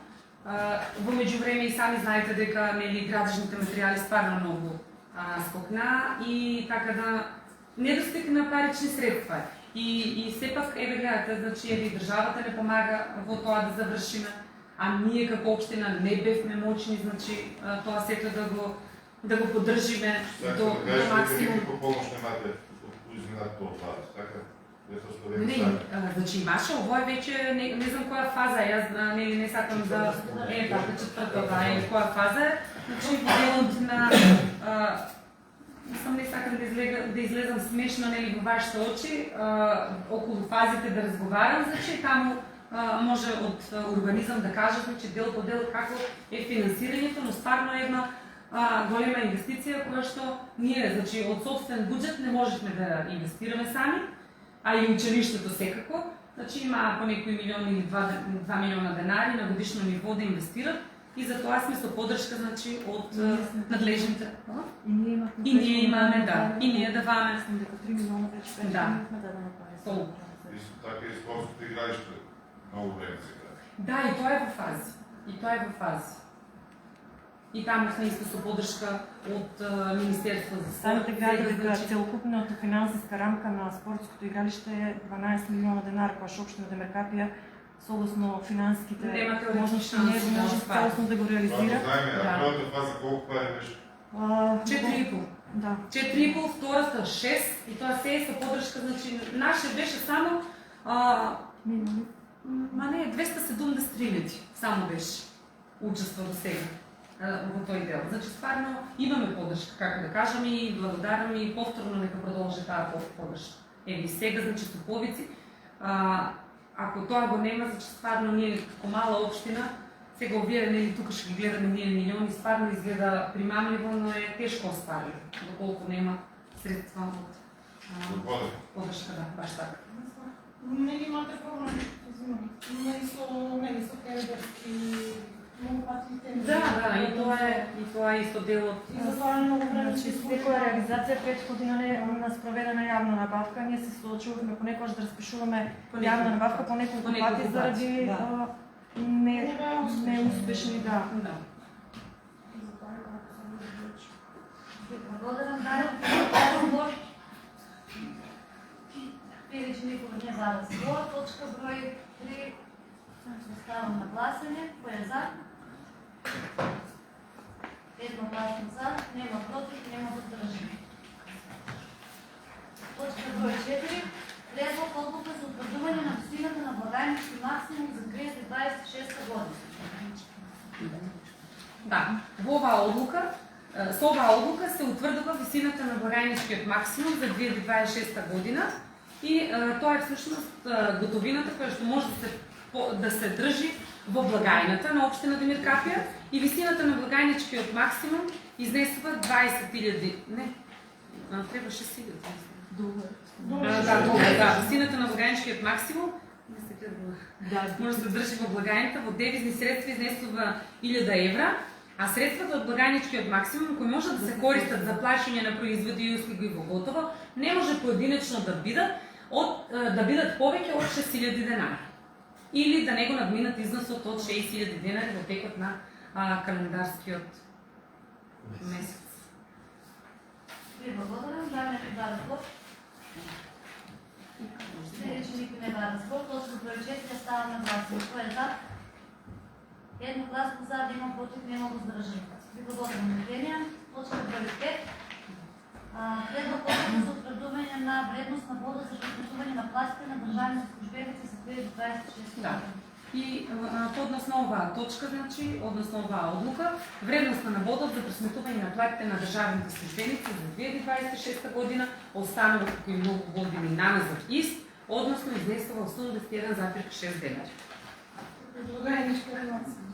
Во меѓувреме и сами знаете дека нели градежните материјали стварно многу скокна и така да недостиг на парични средства. И сепак еве гледате, значи еве државата не помага во тоа да завршиме, а ние како општина не бевме моćни, значи тоа сето да го поддржиме до максимум. Никаква помош немате изминат тоа плат, така? Не, значи имаше, овој веќе не знам која фаза е, јас не сакам да така четврта е која фаза е. Значи во делот на не сакам да излезам смешно нели во вашите очи, околу фазите да разговарам, значи таму може од урбанизам да кажат, значи дел по дел како е финансирањето, но стварно е една голема инвестиција која што ние, значи од собствен буџет не можевме да инвестираме сами, а и училиштето секако, значи има по некои милион или 2 милиона денари на годишно ниво да инвестират и за тоа сме со поддршка, значи од надлежните. И ние имаме, да, и ние даваме. Мислам дека 3 милиона веќе предвидивме да направиме. Толку. Исто така и спортските игралишта многу време се гради. Да, и тоа е во фази. И таму сме исто со поддршка од Министерството за Самите гради дека значи целокупната финансиска рамка на спортското игралиште е 12 милиона денари, која што општина Демеркапија согласно финансиските можности не може целосно да го реализира. Знаеме, а првата фаза колку пари беше? 4,5. Да. 4,5, втората 6 и тоа се е со поддршка, значи наше беше само Милиони. не 270.000 само беше учество до сега во тој дел. Значи стварно имаме поддршка, како да кажам, и благодарам и повторно нека продолжи таа поддршка. Еви сега, значи Топовици, ако тоа го нема, значи стварно ние како мала општина, сега овие нели тука ќе ги гледаме ние милиони, стварно изгледа примамливо, но е тешко оствариво, доколку нема средства од поддршка, да, баш така. Не имате проблем, извинувам. Не со кендерски многу пати Да, и тоа е исто дел од И за тоа е многу време Значи, секоја реализација претходина на спроведена јавна набавка, ние се соочувавме понекогаш да распишуваме јавна набавка по неколку пати заради неуспешни, да. Благодарам, Дарјан. Видиш никога не за разговор. Точка број 3. Ставам на гласање. Кој е за? Едногласно за, нема против, нема воздржани. Точка број 4. Предлог одлука за утврдување на висината на благајнички максимум за 2026 година. Да, во оваа одлука, со оваа одлука се утврдува висината на благајничкиот максимум за 2026 година и тоа е всушност готовината која што може да се држи во благајната на општина Демиркапија и висината на благајничкиот максимум изнесува 20.000, не, треба 6.000. Да, висината на благајничкиот максимум може да се држи во благајната во девизни средства изнесува 1000 евра, а средствата од благајничкиот максимум кои може да се користат за плаќање на производи и услуги во готово, не може поединечно да бидат повеќе од 6.000 денари или да не го надминат износот од 6.000 денари во текот на календарскиот месец. Ви благодарам, даме некој да разговор. Следеќи никој не да разговор, точка број 4 ставам на гласање. Кој е за? Едногласно за, нема против, нема воздржани. Ви благодарам на Денија. Точка број 5. Предлог одлука за утврдување на вредност на бода за разпишување на платите на државните службеници за 2026 година. И односно оваа точка, значи, односно оваа одлука, вредноста на бодот за пресметување на платите на државните службеници за 2026 година останува како и многу години наназад ист, односно изнесува 81,69. Благојничка релација.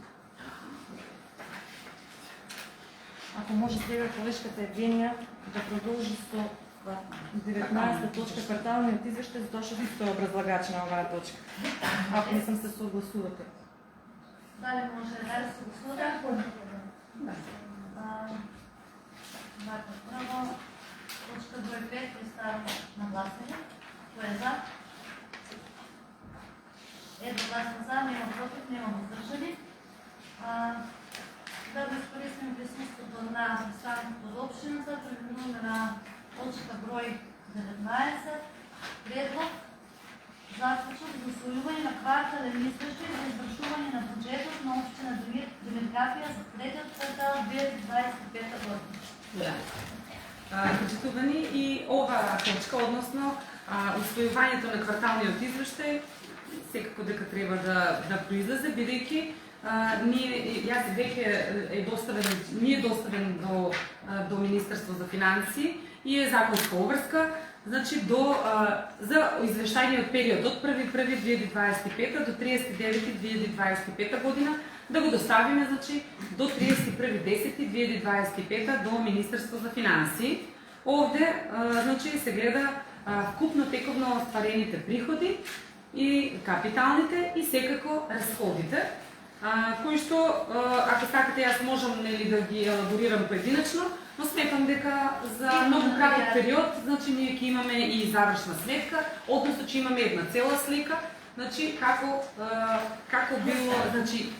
Ако може сега колешката Евгенија да продолжи со 19 точка кварталниот извештај, затоа што ви сте образлагач на оваа точка. Ако не сам се согласувате. Дали може да се согласувате? Прво, точка број 5 представам на гласање. Кој е за? Едногласно за, нема против, нема воздржани. Да го искористим присуството на представникот од општината, преминуваме на точка број 19, предлог заклучок за усвојување на квартален извештај за извршување на буџетот на општина Димиркапија за третиот квартал 2025 година. Почитувани, и оваа точка, односно усвојувањето на кварталниот извештај, секако дека треба да произлезе, бидејќи јас веќе е доставен до Министерство за финансии и е законска обврска, значи за извештајниот период од 1.1.2025 до 30.9.2025 година да го доставиме, значи, до 31.10.2025 до Министерство за финансии. Овде, значи, се гледа вкупно тековно остварените приходи и капиталните и секако расходите, кои што, ако сакате, јас можам да ги елаборирам поединечно, но сметам дека за многу краток период, значи, ние ќе имаме и завршна сметка, односно ќе имаме една цела слика, значи, како било, значи,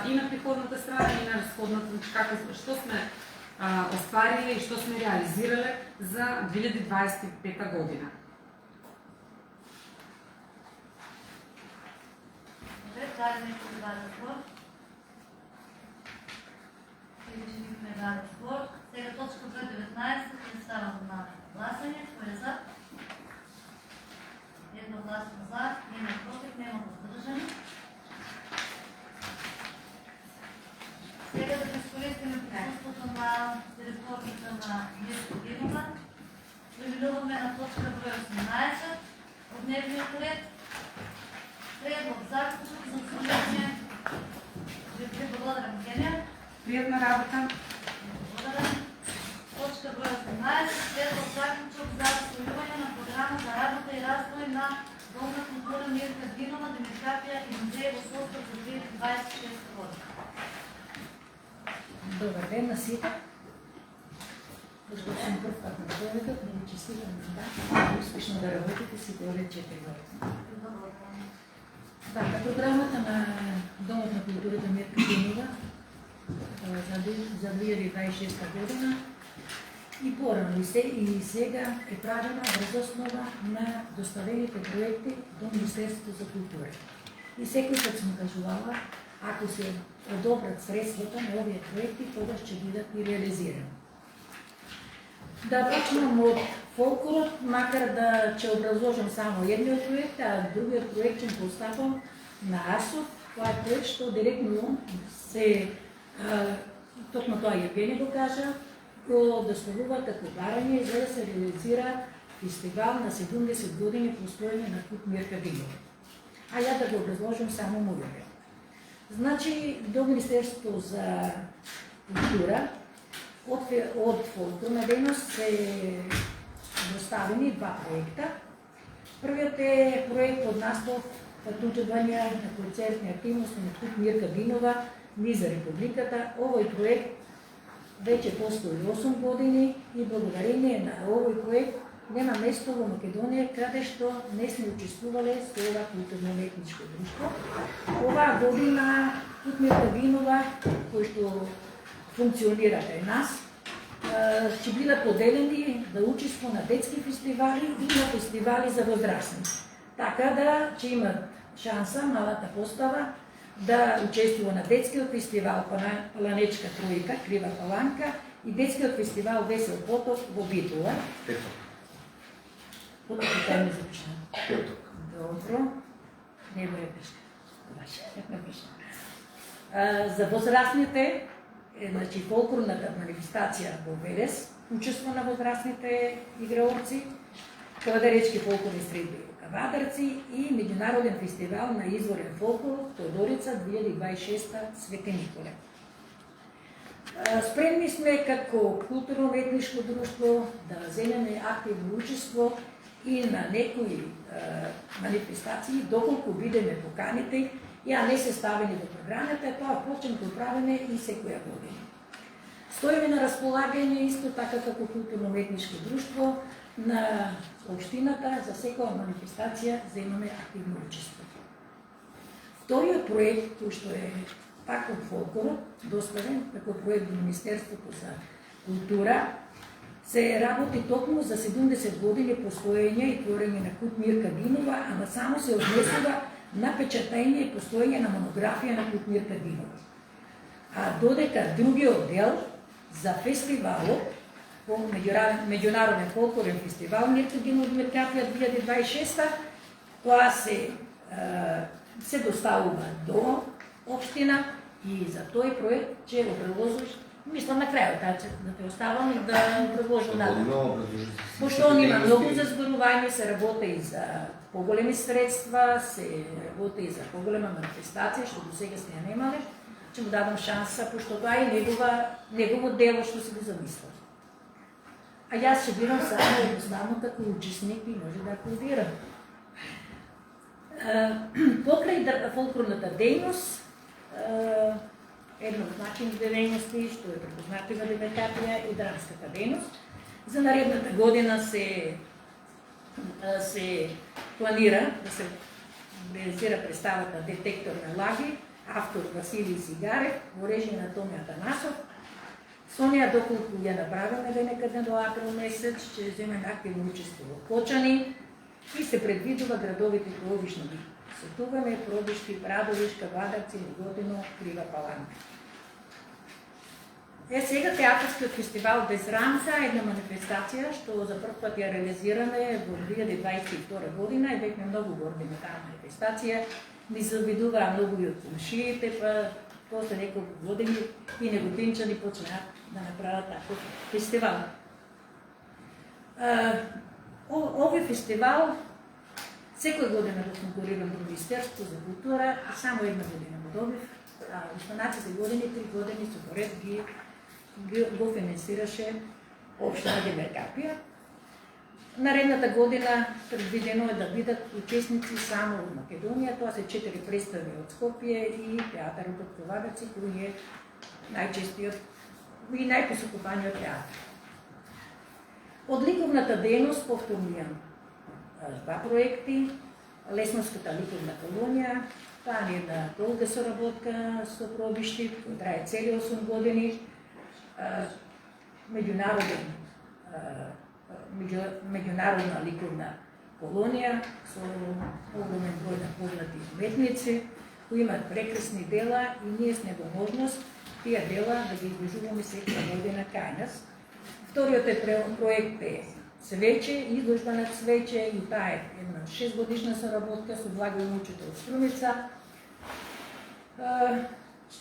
и на приходната страна и на расходната, значи, што сме оствариле и што сме реализирале за 2025 година. Дали некој да даде збор? Или че никој не даде збор? Сега точка број 19 представам на гласање. Кој е за? Едногласно за, нема против, нема воздржани. Сега да искористиме присуството на директорката на Мирка Димова. Преминуваме на точка број 18 од дневниот ред. Предлог заклучок за усвојување. Ви благодарам, Евгенија. Пријатна работа. Благодарам. Точка број 18. Предлог заклучок за усвојување на програма за работа и развој на Дом на култура Мирка Динова, Димиркапија и музеј во состав за 2026 година. Добар ден на сите. Пошто сум прв пат на дојдов, да ви честитам да успешно да работите сите овие 4 години. Така, програмата на Домот на културата Мирка Динова за 2026 година и порано и сега е правена врз основа на доставените проекти до Министерството за култура. И секој пат сум кажувала, ако се одобрат средствата на овие проекти, тогаш ќе бидат и реализирани. Да почнем од фолклорот, макар да ќе образложам само едниот проект, а другиот проект ќе поставам на АСО. Това е проект што директно се, токму тоа Евгенија го кажа, го доставува како барање за да се реализира фестивал на 70 години постоење на Куп Мирка Динова. А ја да го образложам само мојот. Значи, до Министерството за култура од фолклорна дейност се доставени два проекта. Првиот е проект од наслов Патување на концертни активности на Куп Мирка Динова низ Републиката. Овој проект веќе постои 8 години и благодарение на овој проект нема место во Македонија каде што не сме учествувале со ова културно-уметничко друштво. Оваа година Куп Мирка Динова, кој што функционира кај нас, ќе бидат поделени да учество на детски фестивали и на фестивали за возрастни. Така да ќе имат шанса малата постава да учествува на детскиот фестивал Паланечка тројка, Крива паланка и детскиот фестивал Весел поток во Битола. Поток тај не започна. Добро. Не го е пешка. За возрастните, значи фолклорната манифестација во Велес, учество на возрастните играорци, Кавадаречки фолклорни средби во Кавадарци и меѓународен фестивал на изворен фолклор Тодорица 2026 Свети Николе. Спремни сме како културно-уметничко друштво да земеме активно учество и на некои манифестации, доколку бидеме поканите, ја не се ставени во програмата, тоа почнем да правиме и секоја година. Стоиме на располагање исто така како културно-уметничко друштво на општината за секоја манифестација земаме активно учество. Вториот проект, кој што е пак од фолклорот, доставен како проект до Министерството за култура, се работи токму за 70 години постоење и творење на кут Мирка Динова, ама само се однесува на печатење и постоење на монографија на кут Мирка Динова. А додека другиот дел за фестивалот, по меѓународен фолклорен фестивал Мирка Динова Меркапија 2026, тоа се доставува до општина и за тој проект ќе го предложиш, мислам на крајот, да те оставам и да предложам надале. Пошто он има многу за зборување, се работи и за поголеми средства, се работи и за поголема манифестација, што до сега сте ја немале, ќе му дадам шанса, пошто тоа е негово дело што се го замислил. А јас ќе бирам само едноставно како учесник и може да аплодирам. Покрај фолклорната дејност, една од значимите дејности, што е препознатива демократија и драмската дејност. За наредната година се планира да се реализира представата Детектор на лаги, автор Василий Сигарев, во режим на Томи Атанасов. Со неја, доколку ја направиме некаде до април месец, ќе земеме активно учество во Почани и се предвидува градовите кои обично ги сетуваме: Продишки, Прадовиш, Кавадарци, Неготино, Крива Паланка. Сега театарскиот фестивал Без рамка е една манифестација што за прв пат ја реализираме во 2022 година и бевме многу горди на таа манифестација. Ни завидуваа многу и од комшиите, па после неколку години и неготинчани почнаа да направат таков фестивал. Овој фестивал секоја година го конкурирам во Министерството за култура, а само една година го добив, а останатите години, 3 години со поред го финансираше општина Демеркапија. Наредната година предвидено е да бидат учесници само од Македонија, тоа се 4 представи од Скопје и театарот од Кавадарци, кој е најчестиот и најпосекуваниот театар. Од ликовната дејност повторно имам 2 проекти. Лесновската ликовна колонија, тоа е една долга соработка со Пробишти, која трае цели 8 години. Меѓународна ликовна колонија со огромен број на познати уметници, кои имаат прекрасни дела и ние сме во можност тие дела да ги изложуваме секоја година кај нас. Вториот проект е Цвеќе, изложба на цвеќе, и таа е една 6-годишна соработка со Благој Мучето од Струмица.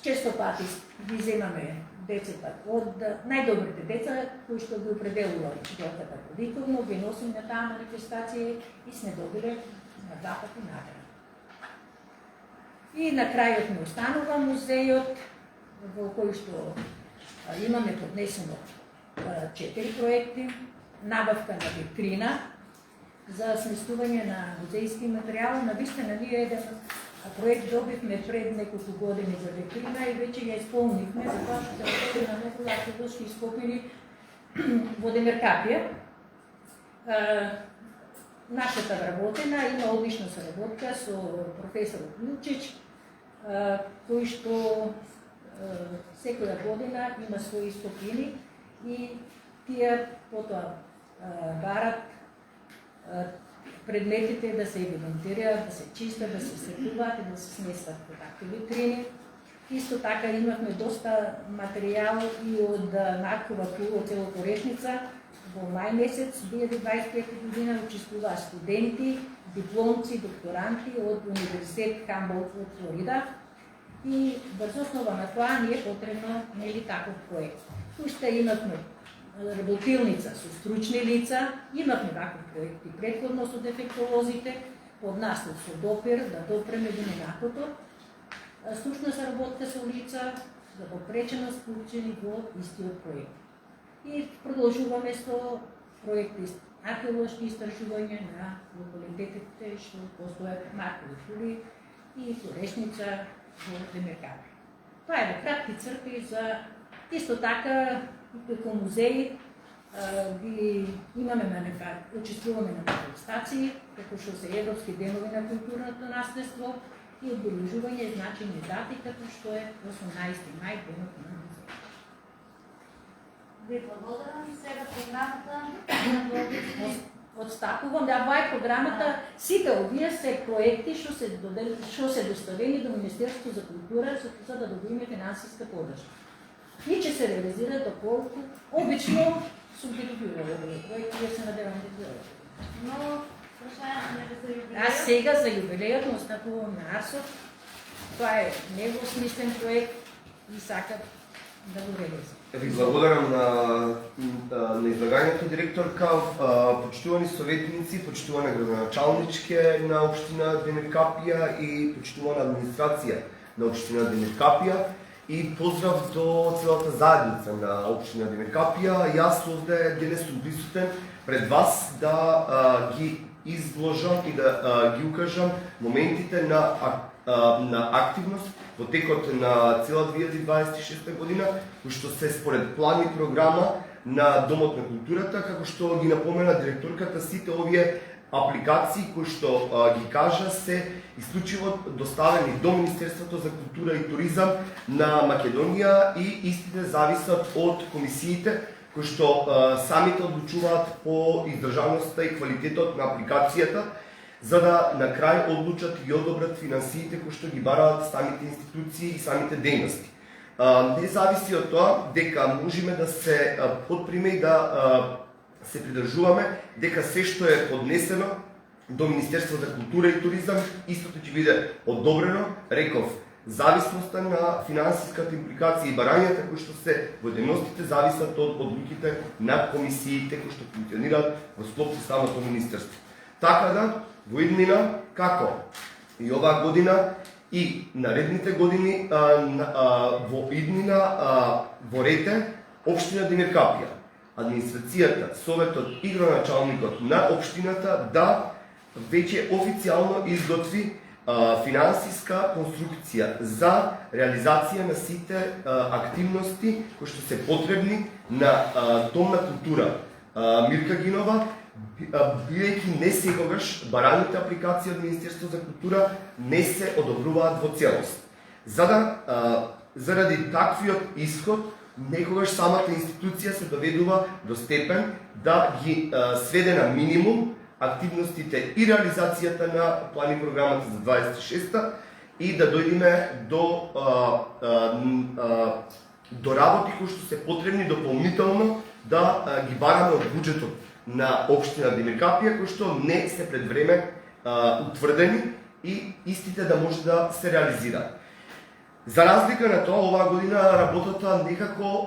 Често пати ги земаме децата од најдобрите деца, кои што ги определува учителката по ликовно, ги носим на таа манифестација и сме добиле на 2 пати награда. И на крајот ми останува музејот, во кој што имаме поднесено 4 проекти. Набавка на витрина за сместување на музејски материјал. Навистина ние еден проект добивме пред неколку години за витрина и веќе ја исполнивме, затоа што се работи на некои археолошки ископини во Демеркапија. Нашата вработена има одлична соработка со професорот Милчич, кој што секоја година има своји ископини и тие потоа барат предметите да се евидентираат, да се чистат, да се сетуваат и да се сместат по такви витрини. Исто така имавме доста материјал и од Маркова кула од село Корешница, во мај месец 2025 година учествуваа студенти, дипломци, докторанти од Универзитет Хамболт од Флорида и врз основа на тоа ни е потребно нели таков проект. Уште имавме работилница со стручни лица, имавме таков проект и претходно со дефектолозите, под наслов со допир да допреме до минатото, стручна заработка со лица за попреченост вклучени во истиот проект. И продолжуваме со проекти археолошки истражувања на локалитетите што постојат Маркови фули и Флорешница во Демеркапи. Тоа е во кратки црти за исто така како музеи ги имаме учествуваме на манифестации, како што се Европски денови на културното наследство и одбележување значени дати, како што е 18 мај денот на музеј. Ви благодарам. Сега програмата Отстапувам да ова е програмата, сите овие се проекти што се доставени до Министерството за култура за да добиеме финансиска подршка. И ќе се реализира доколку обично сум ги добивала овие проекти и се надевам да ги но прашањето не за јубилејот. А сега за јубилејот му остапувам на Арсот. Тоа е недвосмислен проект и сакам да го реализирам. Ви благодарам на излагањето, директорка, почитувани советници, почитувана градоначалничке на општина Демиркапија и почитувана администрација на општина Демиркапија и поздрав до целата заедница на општина Демиркапија. Јас овде денес сум присутен пред вас да ги изложам и да ги укажам моментите на активност во текот на цела 2026 година, кои што се според план и програма на Домот на културата, како што ги напомена директорката, сите овие апликации кои што ги кажа се исклучиво доставени до Министерството за култура и туризам на Македонија и истите зависат од комисиите кои што самите одлучуваат по издржаноста и квалитетот на апликацијата, за да на крај одлучат и одобрат финансиите кои што ги бараат самите институции и самите дејности. Не зависи од тоа дека можеме да се подприме и да се придржуваме дека се што е поднесено до Министерство за култура и туризам истото ќе биде одобрено, реков, зависноста на финансиската импликација и барањата кои што се во дејностите зависат од одлуките на комисиите кои што функционираат во склоп со самото министерство. Така да, во иднина, како и оваа година и наредните години, во иднина во рете, општина Демиркапија, администрацијата, советот и градоначалникот на општината да веќе официјално изготви финансиска конструкција за реализација на сите активности кои што се потребни на Дом на култура Мирка Гинова, бидејќи не секогаш бараните апликации од Министерство за култура не се одобруваат во целост. Заради таквиот исход, некогаш самата институција се доведува до степен да ги сведе на минимум активностите и реализацијата на план и програмата за 26-та и да дојдеме до работи кои што се потребни дополнително да ги бараме од буџетот на општина Демиркапија, кои што не се пред време утврдени и истите да може да се реализираат. За разлика на тоа, оваа година работата некако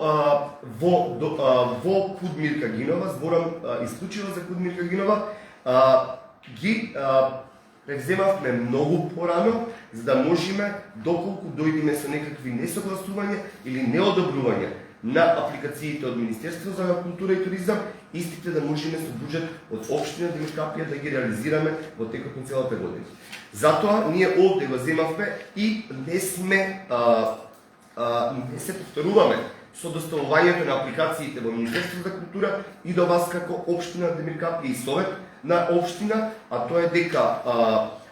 во Куд Мирка Гинова, зборам исклучиво за Куд Мирка Гинова, ги превземавме многу порано, за да можеме, доколку дојдеме со некакви несогласувања или неодобрувања на апликациите од Министерство за култура и туризам, истите да можеме со буџет од општина Демиркапија да ги реализираме во текот на целата година. Затоа ние овде го земавме и не се повторуваме со доставувањето на апликациите во Министерство за култура и до вас како општина Демиркапија и совет на општина, а тоа е дека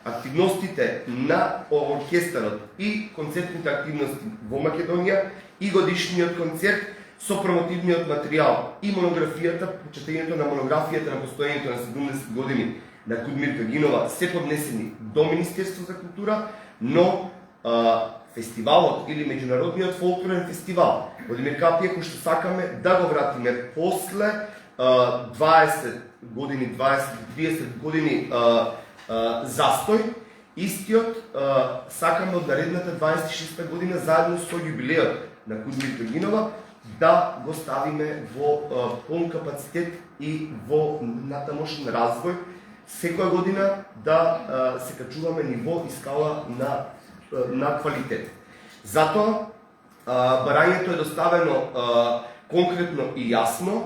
активностите на оркестарот и концертните активности во Македонија и годишниот концерт со промотивниот материјал и монографијата, почитањето на монографијата на постоењето на 70 години на Куд Мирка Гинова се поднесени до Министерство за култура, но фестивалот или меѓународниот фолклорен фестивал во Демиркапија кој што сакаме да го вратиме после 20 години, 20-30 години застој, истиот сакаме од наредната 26-та година заедно со јубилеот на Кузмирка Гинова да го ставиме во полн капацитет и во натамошен развој, секоја година да се качуваме ниво и скала на квалитет. Затоа барањето е доставено конкретно и јасно.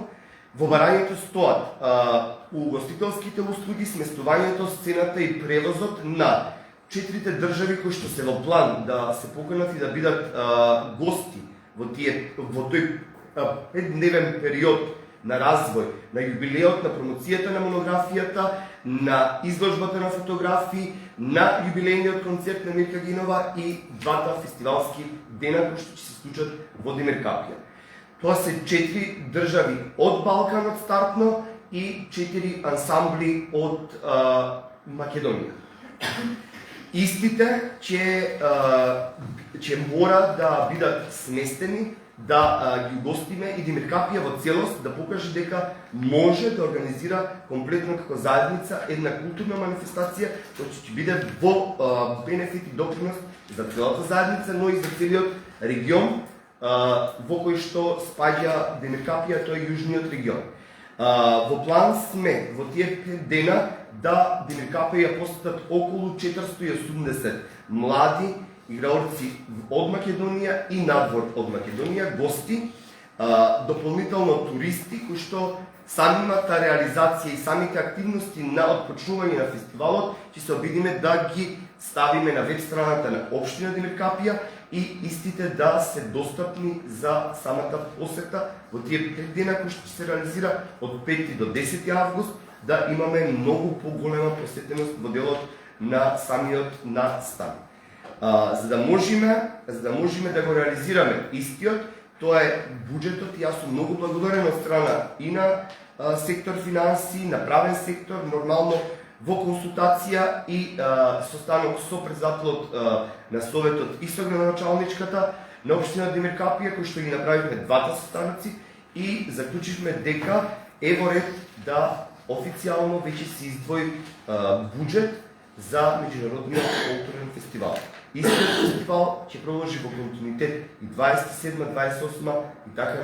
Во барањето стоат угостителските услуги, сместувањето, сцената и превозот на 4 држави кои што се во план да се поканат и да бидат гости во тој 5-дневен период на развој, на јубилеот, на промоцијата на монографијата, на изложбата на фотографии, на јубилејниот концерт на Мирка Гинова и двата фестивалски дена кои што ќе се случат во Демиркапија. Тоа се 4 држави од Балканот стартно и 4 ансамбли од Македонија. Истите ќе мора да бидат сместени, да ги угостиме и Демиркапија во целост да покаже дека може да организира комплетно како заедница една културна манифестација која ќе биде во бенефит и допринос за целата заедница, но и за целиот регион во кој што спаѓа Демиркапија, тој е јужниот регион. Во план сме во тие 5 дена да Демиркапија постатат околу 480 млади играорци од Македонија и надвор од Македонија, гости, дополнително туристи кои што самата реализација и самите активности на отпочнување на фестивалот ќе се обидиме да ги ставиме на веб страната на општина Демиркапија и истите да се достапни за самата посета во тие 5 дена кои што се реализира од 5 до 10 август, да имаме многу поголема посетеност во делот на самиот настан. За да можеме да го реализираме истиот, тоа е буџетот и јас сум многу благодарен од страна и на сектор финанси, на правен сектор, нормално во консултација и состанок со председателот на Советот и со градоначалничката на општина Демиркапија, кои што ги направивме двата состаноци и заклучивме дека е во ред да официјално веќе се издвои буџет за меѓународниот културен фестивал. Истиот фестивал ќе продолжи во континуитет и 27, 28 и така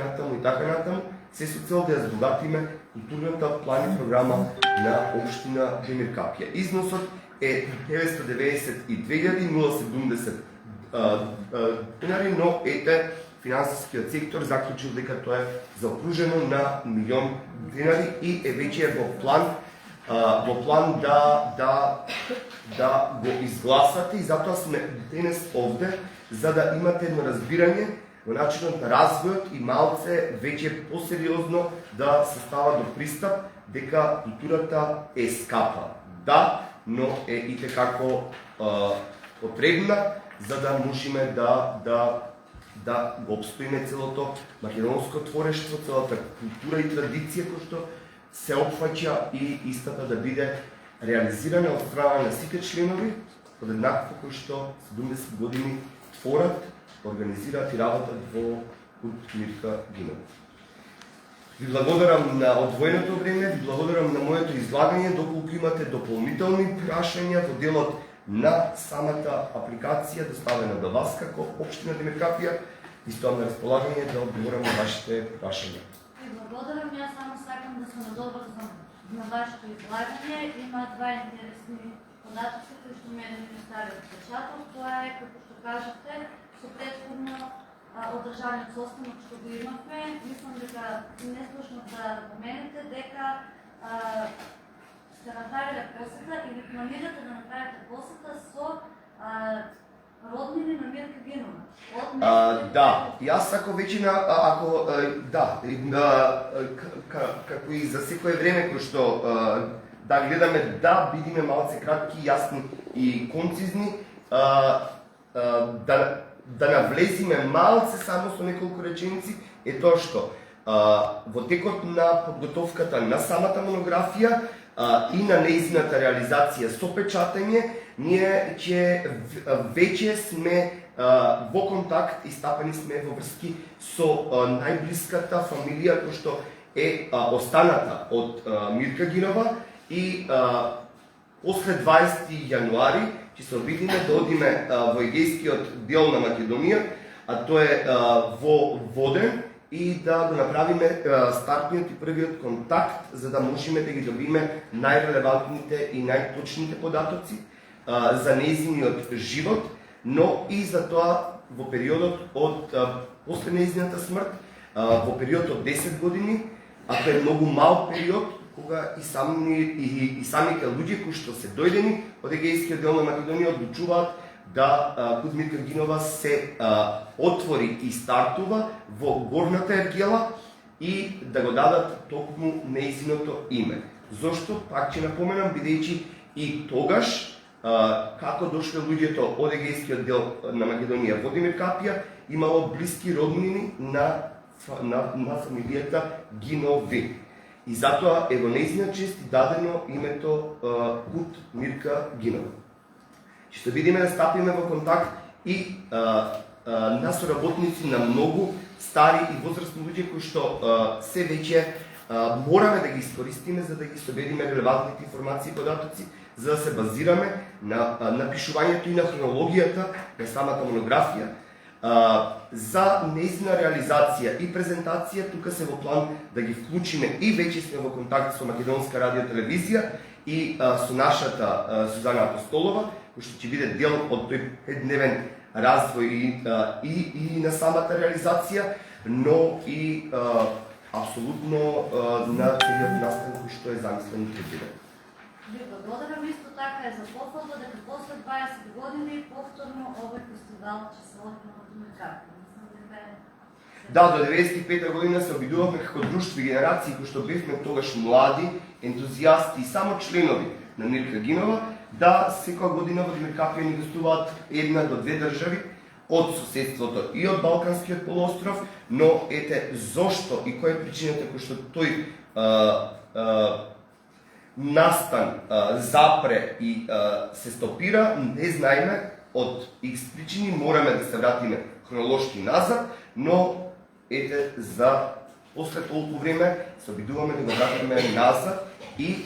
натаму, се со цел да ја збогатиме културната план и програма на општина Демиркапија. Износот е 992.070 денари, но ете финансискиот сектор заклучил дека тоа е заокружено на 1 милион денари и е веќе во план да го изгласате и затоа сме денес овде за да имате едно разбирање во начинот на развојот и малце веќе посериозно да се става до пристап дека културата е скапа. Да, но е и како потребна за да можеме да го обстоиме целото македонско творештво, целата култура и традиција која што се опфаќа и истата да биде реализирана од страна на сите членови, од еднакво кој што 70 години порад организираат и работат во Култ Мирка Гинова. Ви благодарам на одвоеното време, ви благодарам на моето излагање, доколку имате дополнителни прашања во делот на самата апликација доставена до вас како општина Демиркапија, ви стоам на располагање да одговорам на вашите прашања. Ви благодарам, јас само сакам да се надоврзам на вашето излагање. Има два интересни податоци кои што мене ми остави отпечаток. Тоа е, како што кажете, со претходно одржаниот состанок што го имавме. Мислам дека не слушно да поменете дека сте направиле посета или планирате да направите посета со роднини на Мирка Гинова. Да, јас ако веќе како и за секое време кој што да гледаме да бидиме малце кратки, јасни и концизни, да навлезиме малце само со неколку реченици, е тоа што во текот на подготовката на самата монографија и на нејзината реализација со печатање, ние ќе веќе сме во контакт и стапени сме во врски со најблиската фамилија кој што е останата од Мирка Гинова и после 20 јануари ќе се обидиме да одиме во егејскиот дел на Македонија, а тоа е во Воден, и да го направиме стартниот и првиот контакт, за да можеме да ги добиме најрелевантните и најточните податоци за нејзиниот живот, но и за тоа во периодот од после нејзината смрт, во период од 10 години, ако е многу мал период, кога и самите луѓе кои што се дојдени од егејскиот дел на Македонија одлучуваат да Кузмирка Гинова се отвори и стартува во горната ергела и да го дадат токму нејзиното име. Зошто? Пак ќе напоменам, бидејќи и тогаш, како дошле луѓето од егејскиот дел на Македонија во Демиркапија, имало блиски роднини на фамилијата Гинови. И затоа е во нејзина чест дадено името Кут Мирка Гинова. Ќе се видиме да стапиме во контакт и на соработници на многу стари и возрастни луѓе кои што се веќе мораме да ги искористиме за да ги собериме релевантните информации и податоци, за да се базираме на напишувањето и на хронологијата на самата монографија. За нејзина реализација и презентација тука се во план да ги вклучиме и веќе сме во контакт со Македонска радио телевизија и со нашата Сузана Апостолова, кој што ќе биде дел од тој 5-дневен развој и на самата реализација, но и апсолутно на целиот настан кој што е замислен и предвиден. Ви благодарам, исто така е за похвала дека после 20 години повторно овој фестивал ќе се отмени во Демиркапија. Да, до 95 година се обидувавме како друштво и генерации кои што бевме тогаш млади, ентузијасти и само членови на Мирка Гинова, да секоја година во Демиркапија ни гостуваат 1 до 2 држави од соседството и од Балканскиот полуостров, но ете зошто и која е причината кој што тој настан запре и се стопира, не знаеме, од X причини мораме да се вратиме хронолошки назад, но ете за после толку време се обидуваме да го вратиме назад и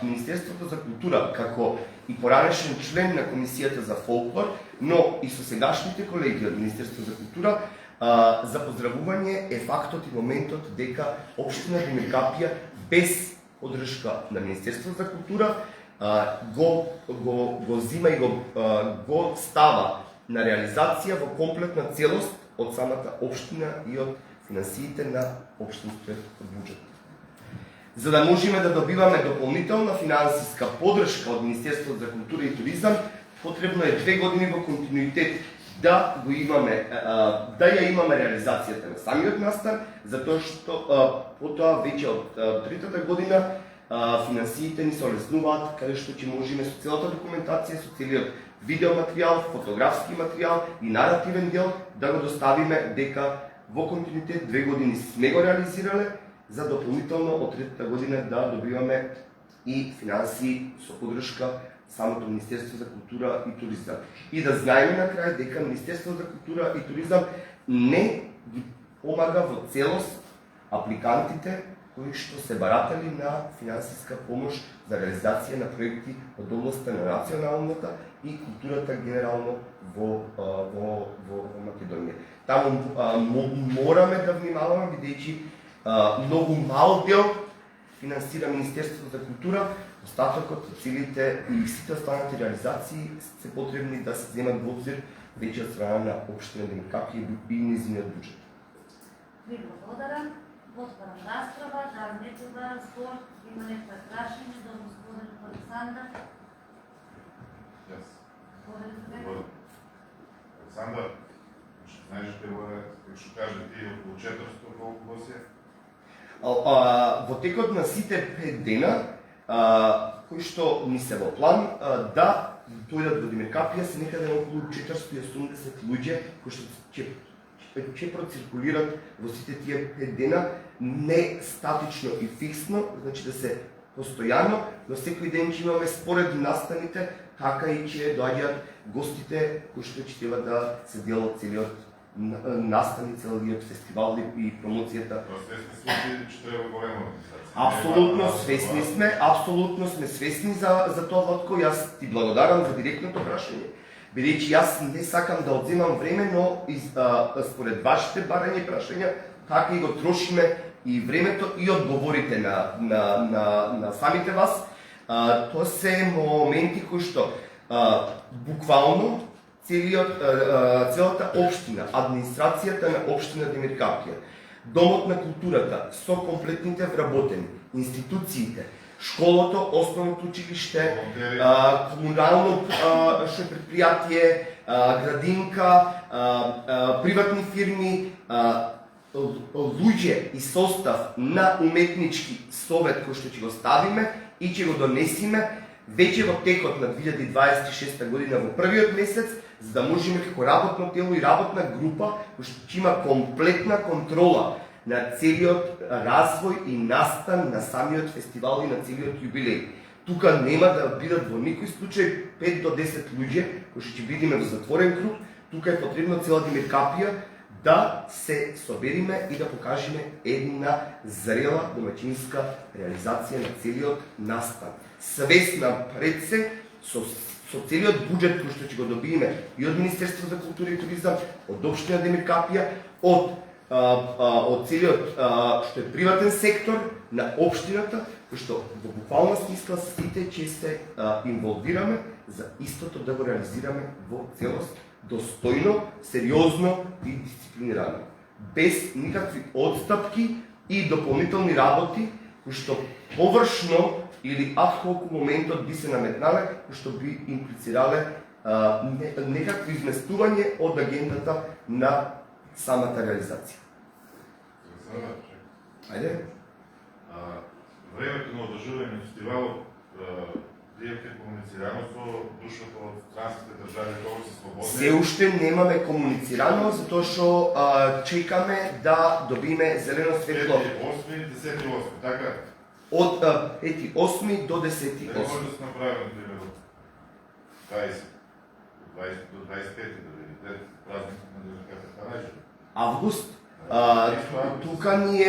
Министерството за култура како и поранешен член на Комисијата за фолклор, но и со сегашните колеги од Министерството за култура, за поздравување е фактот и моментот дека општина Демиркапија без поддршка на Министерството за култура го зима и го става на реализација во комплетна целост од самата општина и од финансиите на општинскиот буџет. За да можеме да добиваме дополнителна финансиска поддршка од Министерството за култура и туризам, потребно е 2 години во континуитет да го имаме, да ја имаме реализацијата на самиот настан, затоа што потоа веќе од 3-та година финансиите ни се олеснуваат, каде што ќе можеме со целата документација, со целиот видеоматеријал, фотографски материјал и наративен дел да го доставиме дека во континуитет 2 години сме го реализирале, за дополнително од 3-та година да добиваме и финансии со поддршка самото Министерство за култура и туризам. И да знаеме на крај дека Министерство за култура и туризам не ги помага во целост апликантите кои што се баратали на финансиска помош за реализација на проекти од областта на националната и културата генерално во Македонија. Таму мораме да внимаваме, бидејќи многу мал дел финансира Министерството за култура, остатокот, целите и сите останати реализации се потребни да се земат во обзир веќе од страна на општина Демиркапија и нејзиниот буџет. Ви благодарам. Отварам расправа, давам некоја збор, има некоја прашање до господин Александар. Александар, знаеш што кажа ти околу 400 колку го се? Во текот на сите 5 дена, кои што ни се во план, да дојдат во Демиркапија, се некаде околу 480 луѓе кои што ќе проциркулират во сите тие 5 дена, не статично и фиксно, значи да се постојано, но секој ден ќе имаме според настаните, така и ќе доаѓаат гостите кои што ќе треба да се дел од целиот настани целиот фестивал и промоцијата. Свесни сме, че треба голема организација. Апсолутно сме свесни за тоа, Владко. Јас ти благодарам за директното прашање. Бидејќи јас не сакам да одземам време, но според вашите барања и прашања, така и го трошиме и времето и одговорите на самите вас. Тоа се моменти кои што буквално целата општина, администрацијата на општина Демиркапија, Домот на културата со комплетните вработени, институциите, школото, основното училиште, комунално предпријатие, градинка, приватни фирми, луѓе и состав на уметнички совет кој што ќе го ставиме и ќе го донесиме веќе во текот на 2026 година во првиот месец, за да можеме како работно тело и работна група кој што има комплетна контрола на целиот развој и настан на самиот фестивал и на целиот јубилеј. Тука нема да бидат во никој случај 5 до 10 луѓе кои што ќе видиме во затворен круг. Тука е потребно цела Демиркапија да се собериме и да покажеме една зрела домаќинска реализација на целиот настан. Свесна пред се со целиот буџет кој што ќе го добиеме и од Министерство за култура и туризам, од општина Демиркапија, од целиот што е приватен сектор на општината, кој што во буквална смисла сите ќе се инволвираме за истото да го реализираме во целост, достојно, сериозно и дисциплинирано, без никакви отстапки и дополнителни работи кои што површно или адхок моментот би се наметнале, кои што би имплицирале некакво изместување од агендата на самата реализација. Ајде. Времето на одржување на фестивалот е комуницирано со друштвото од странските држави кои се слободни? Се уште немаме комуницирано, затоа што чекаме да добиме зелено светло. 8, 10, 8, така? Од 8 до 10. Не може да се направи, например, од 20 до 25 да видите празник на Демиркапија. Август. Тука ни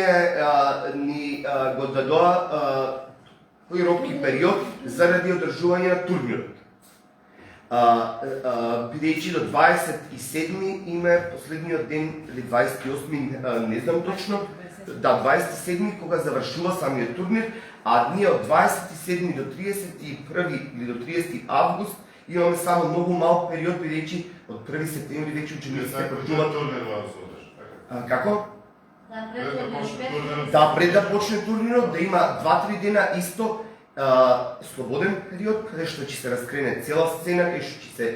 го дадоа поироки период заради одржување на турнирот. Бидејќи до 27 има последниот ден или 28, не знам точно, да, 27 кога завршува самиот турнир, а ние од 27 до 31 или до 30 август имаме само многу мал период, бидејќи од 1 септември веќе учениците почнуваат турнирот. Како? Да, пред да почне турнирот, да има 2-3 дена исто слободен период, каде што ќе се раскрене цела сцена, каде што ќе се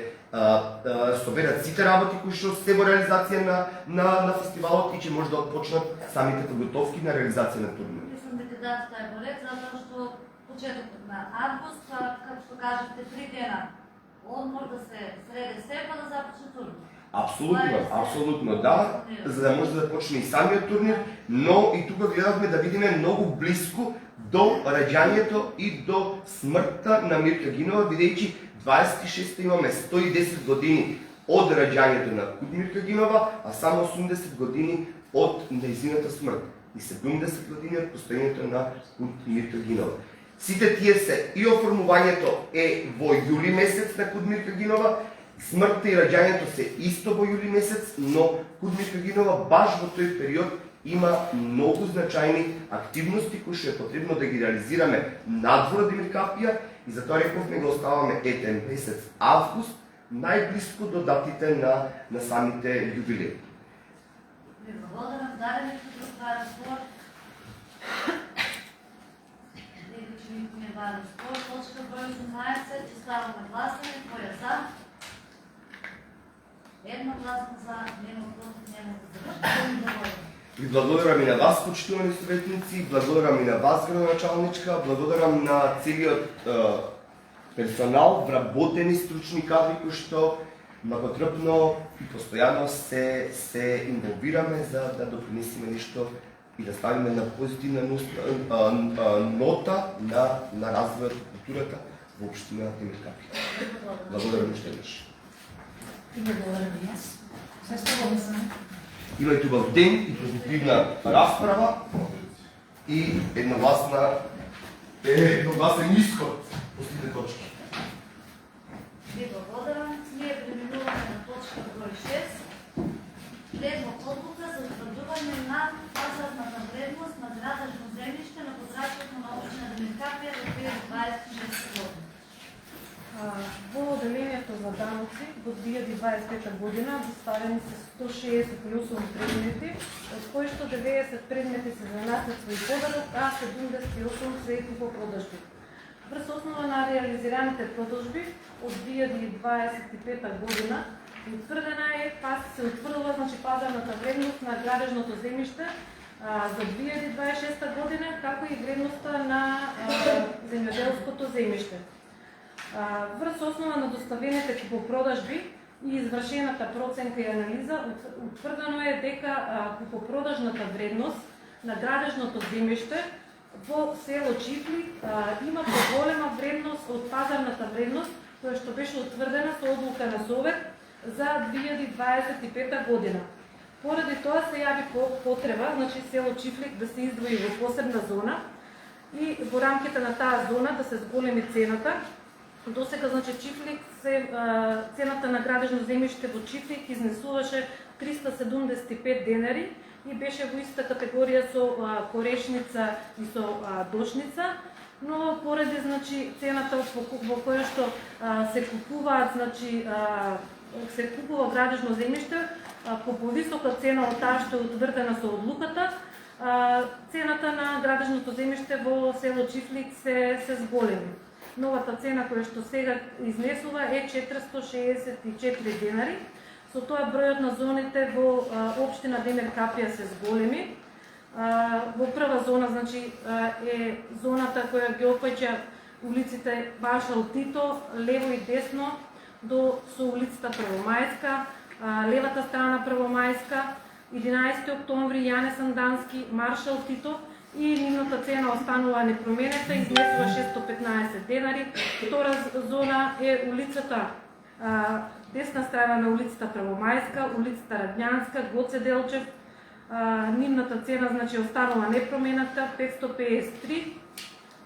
соберат сите работи кои што се во реализација на фестивалот и ќе може да почнат самите подготовки на реализација на турнирот. Мислам дека дадете тај поред, затоа што почетокот на август, како што кажете, 3 дена одмор да се среде се, па да започне турнир. Абсолютно да, за да може да почне и самиот турнир, но и тука гледавме да видиме многу близко до раѓањето и до смртта на Мирка Гинова, бидејќи 26 имаме 110 години од раѓањето на Мирка Гинова, а само 80 години од нејзината смрт и 70 години од постоењето на Мирка Гинова. Сите тие се и оформувањето е во јули месец на Мирка Гинова, смртта и раѓањето се исто во јули месец, но Мирка Гинова баш во тој период има многу значајни активности кои што е потребно да ги реализираме надвор Демиркапија и затоа рековме го оставаме етен месец август најблиско до датите на самите јубилеи. Ви благодарам, даден друг важен спор. Дека никој не важен спор. Точка број 18, ставаме гласање, кој е за? Едногласно за, нема против, нема воздържани. Ви благодарам и на вас, почитувани советници, благодарам и на вас, градоначалничка, благодарам на целиот персонал, вработени стручни кадри кои што многотрпно и постојано се инволвираме за да допринесеме нешто и да ставиме на позитивна нота на развојот на културата во општина Демиркапија. Благодарам уште еднаш. И благодарам и јас. Се Имајте убав ден и продуктивна расправа и едногласен исход по сите точки. Ви благодарам. Ние преминуваме на точка број 6. Предлог одлука за утврдување на пазарната вредност на градежно земјиште на подрачјето на општина Демиркапија во 2026 година. Во одделението за даноци во 2025 година доставени се 168 предмети, од кои што 90 предмети се за наследство и подарок, а 78 се по продажби. Врз основа на реализираните продажби од 2025 година се утврдила пазарната вредност на градежното земјиште за 2026 година, како и вредноста на земјоделското земјиште. Врз основа на доставените купопродажби и извршената проценка и анализа, утврдено е дека купопродажната вредност на градежното земјиште во село Чифлик има поголема вредност од пазарната вредност, која што беше утврдена со одлука на Совет за 2025 година. Поради тоа се јави потреба, село Чифлик да се издвои во посебна зона и во рамките на таа зона да се зголеми цената. Досега, Чифлик цената на градежно земјиште во Чифлик изнесуваше 375 денари и беше во иста категорија со Корешница и со Дошница, но поради цената во која што се купува градежно земјиште по повисока цена од таа што е утврдена со одлуката, цената на градежното земјиште во село Чифлик се зголеми. Новата цена која што сега изнесува е 464 денари. Со тоа бројот на зоните во општина Демиркапија се зголеми. Во прва зона е зоната која ги опфаќа улиците Башал Тито, лево и десно со улицата Првомајска, левата страна Првомајска, 11 октомври, Јане Сандански, Маршал Тито, и нивната цена останува непроменета, изнесува 615 денари. Втора зона е улицата, десна страна на улицата Првомајска, улицата Радњанска, Гоце Делчев, нивната цена останува непроменета, 553.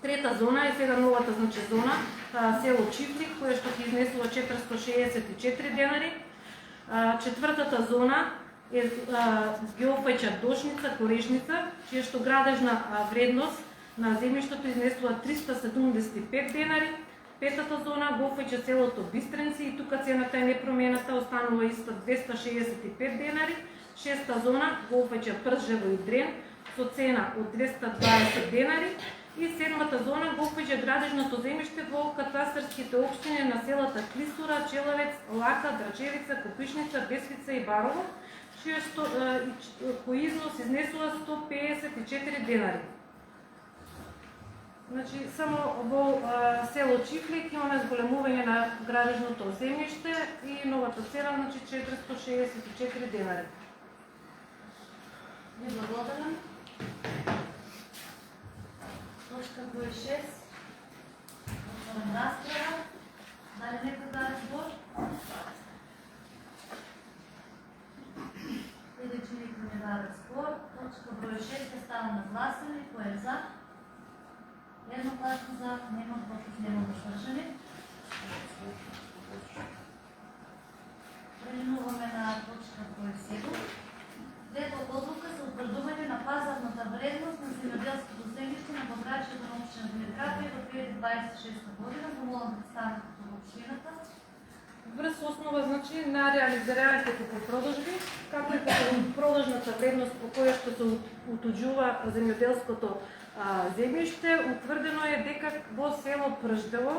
Трета зона е сега новата зона, село Чифлик, која што ќе изнесува 464 денари. Четвртата зона ги опфаќа Дошница, Корешница, чија што градежна вредност на земјиштето изнесува 375 денари. Петата зона го опфаќа селото Бистренци и тука цената е непромената, останува иста 265 денари. Шеста зона го опфаќа Пржево и Дрен со цена од 220 денари. И седмата зона го опфаќа градежното земјиште во катастарските општини на селата Клисура, Челавец, Лака, Драчевица, Копишница, Бесвица и Барово, кој износ изнесува 154 денари. Само во село Чифлик имаме зголемување на градежното земјиште и новата цена 464 денари. Ви благодарам. Точка број 6. Отворам расправа. Дали некој да збор? Следејќи никој не даде збор. Точка број 6 е ставам на гласање. Кој е за? Едногласно за, нема против, нема воздържани. Преминуваме на точка број 7. Предлог одлука за утврдување на пазарната вредност на земјоделското земјиште на подрачјето на општина Демиркапија во 2026 година. Помолам представникот од општината. Врз основа на реализираните купопродажби, како и купопродажната вредност по која што се утуѓува земјоделското земјиште, утврдено е дека во село Прждево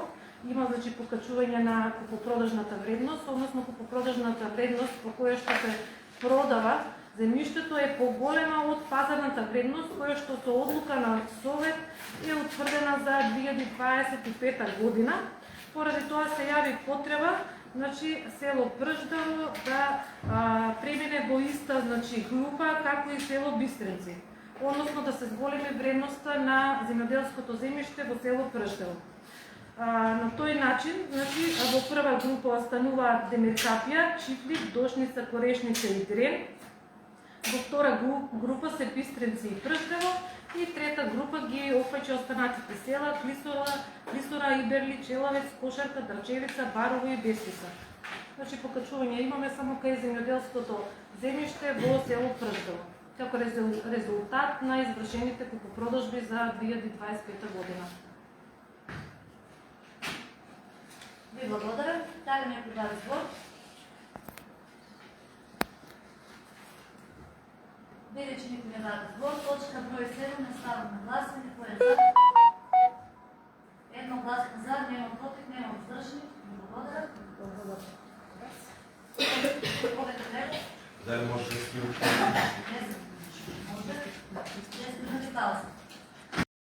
има покачување на купопродажната вредност, односно купопродажната вредност по која што се продава земјиштето е поголема од пазарната вредност која што со одлука на Совет е утврдена за 2025 година. Поради тоа се јави потреба село Прждево да премине во иста група како и село Бистренци, односно да се зголеми вредноста на земјоделското земјиште во село Прждево. На тој начин, во прва група остануваат Демиркапија, Чифлик, Дошница, Корешница и Дрен. Во втора група се Бистренци и Пршево и трета група ги опфаќа останатите села Клисура, Иберли, Челавец, Кошарка, Драчевица, Барово и Бесица. Значи покачување имаме само кај земјоделското земјиште во село Пршево, како резултат на извршените купопродажби за 2025 година. Ви благодарам. Дали некој даде збор? Бидејќи никој не даде збор, точка број 7 не ставам на гласање. Кој е за? Едногласно за, нема против, нема воздржани. Ви благодарам. Повеќе треба? Дали може да се Не знам. Може. Не знам.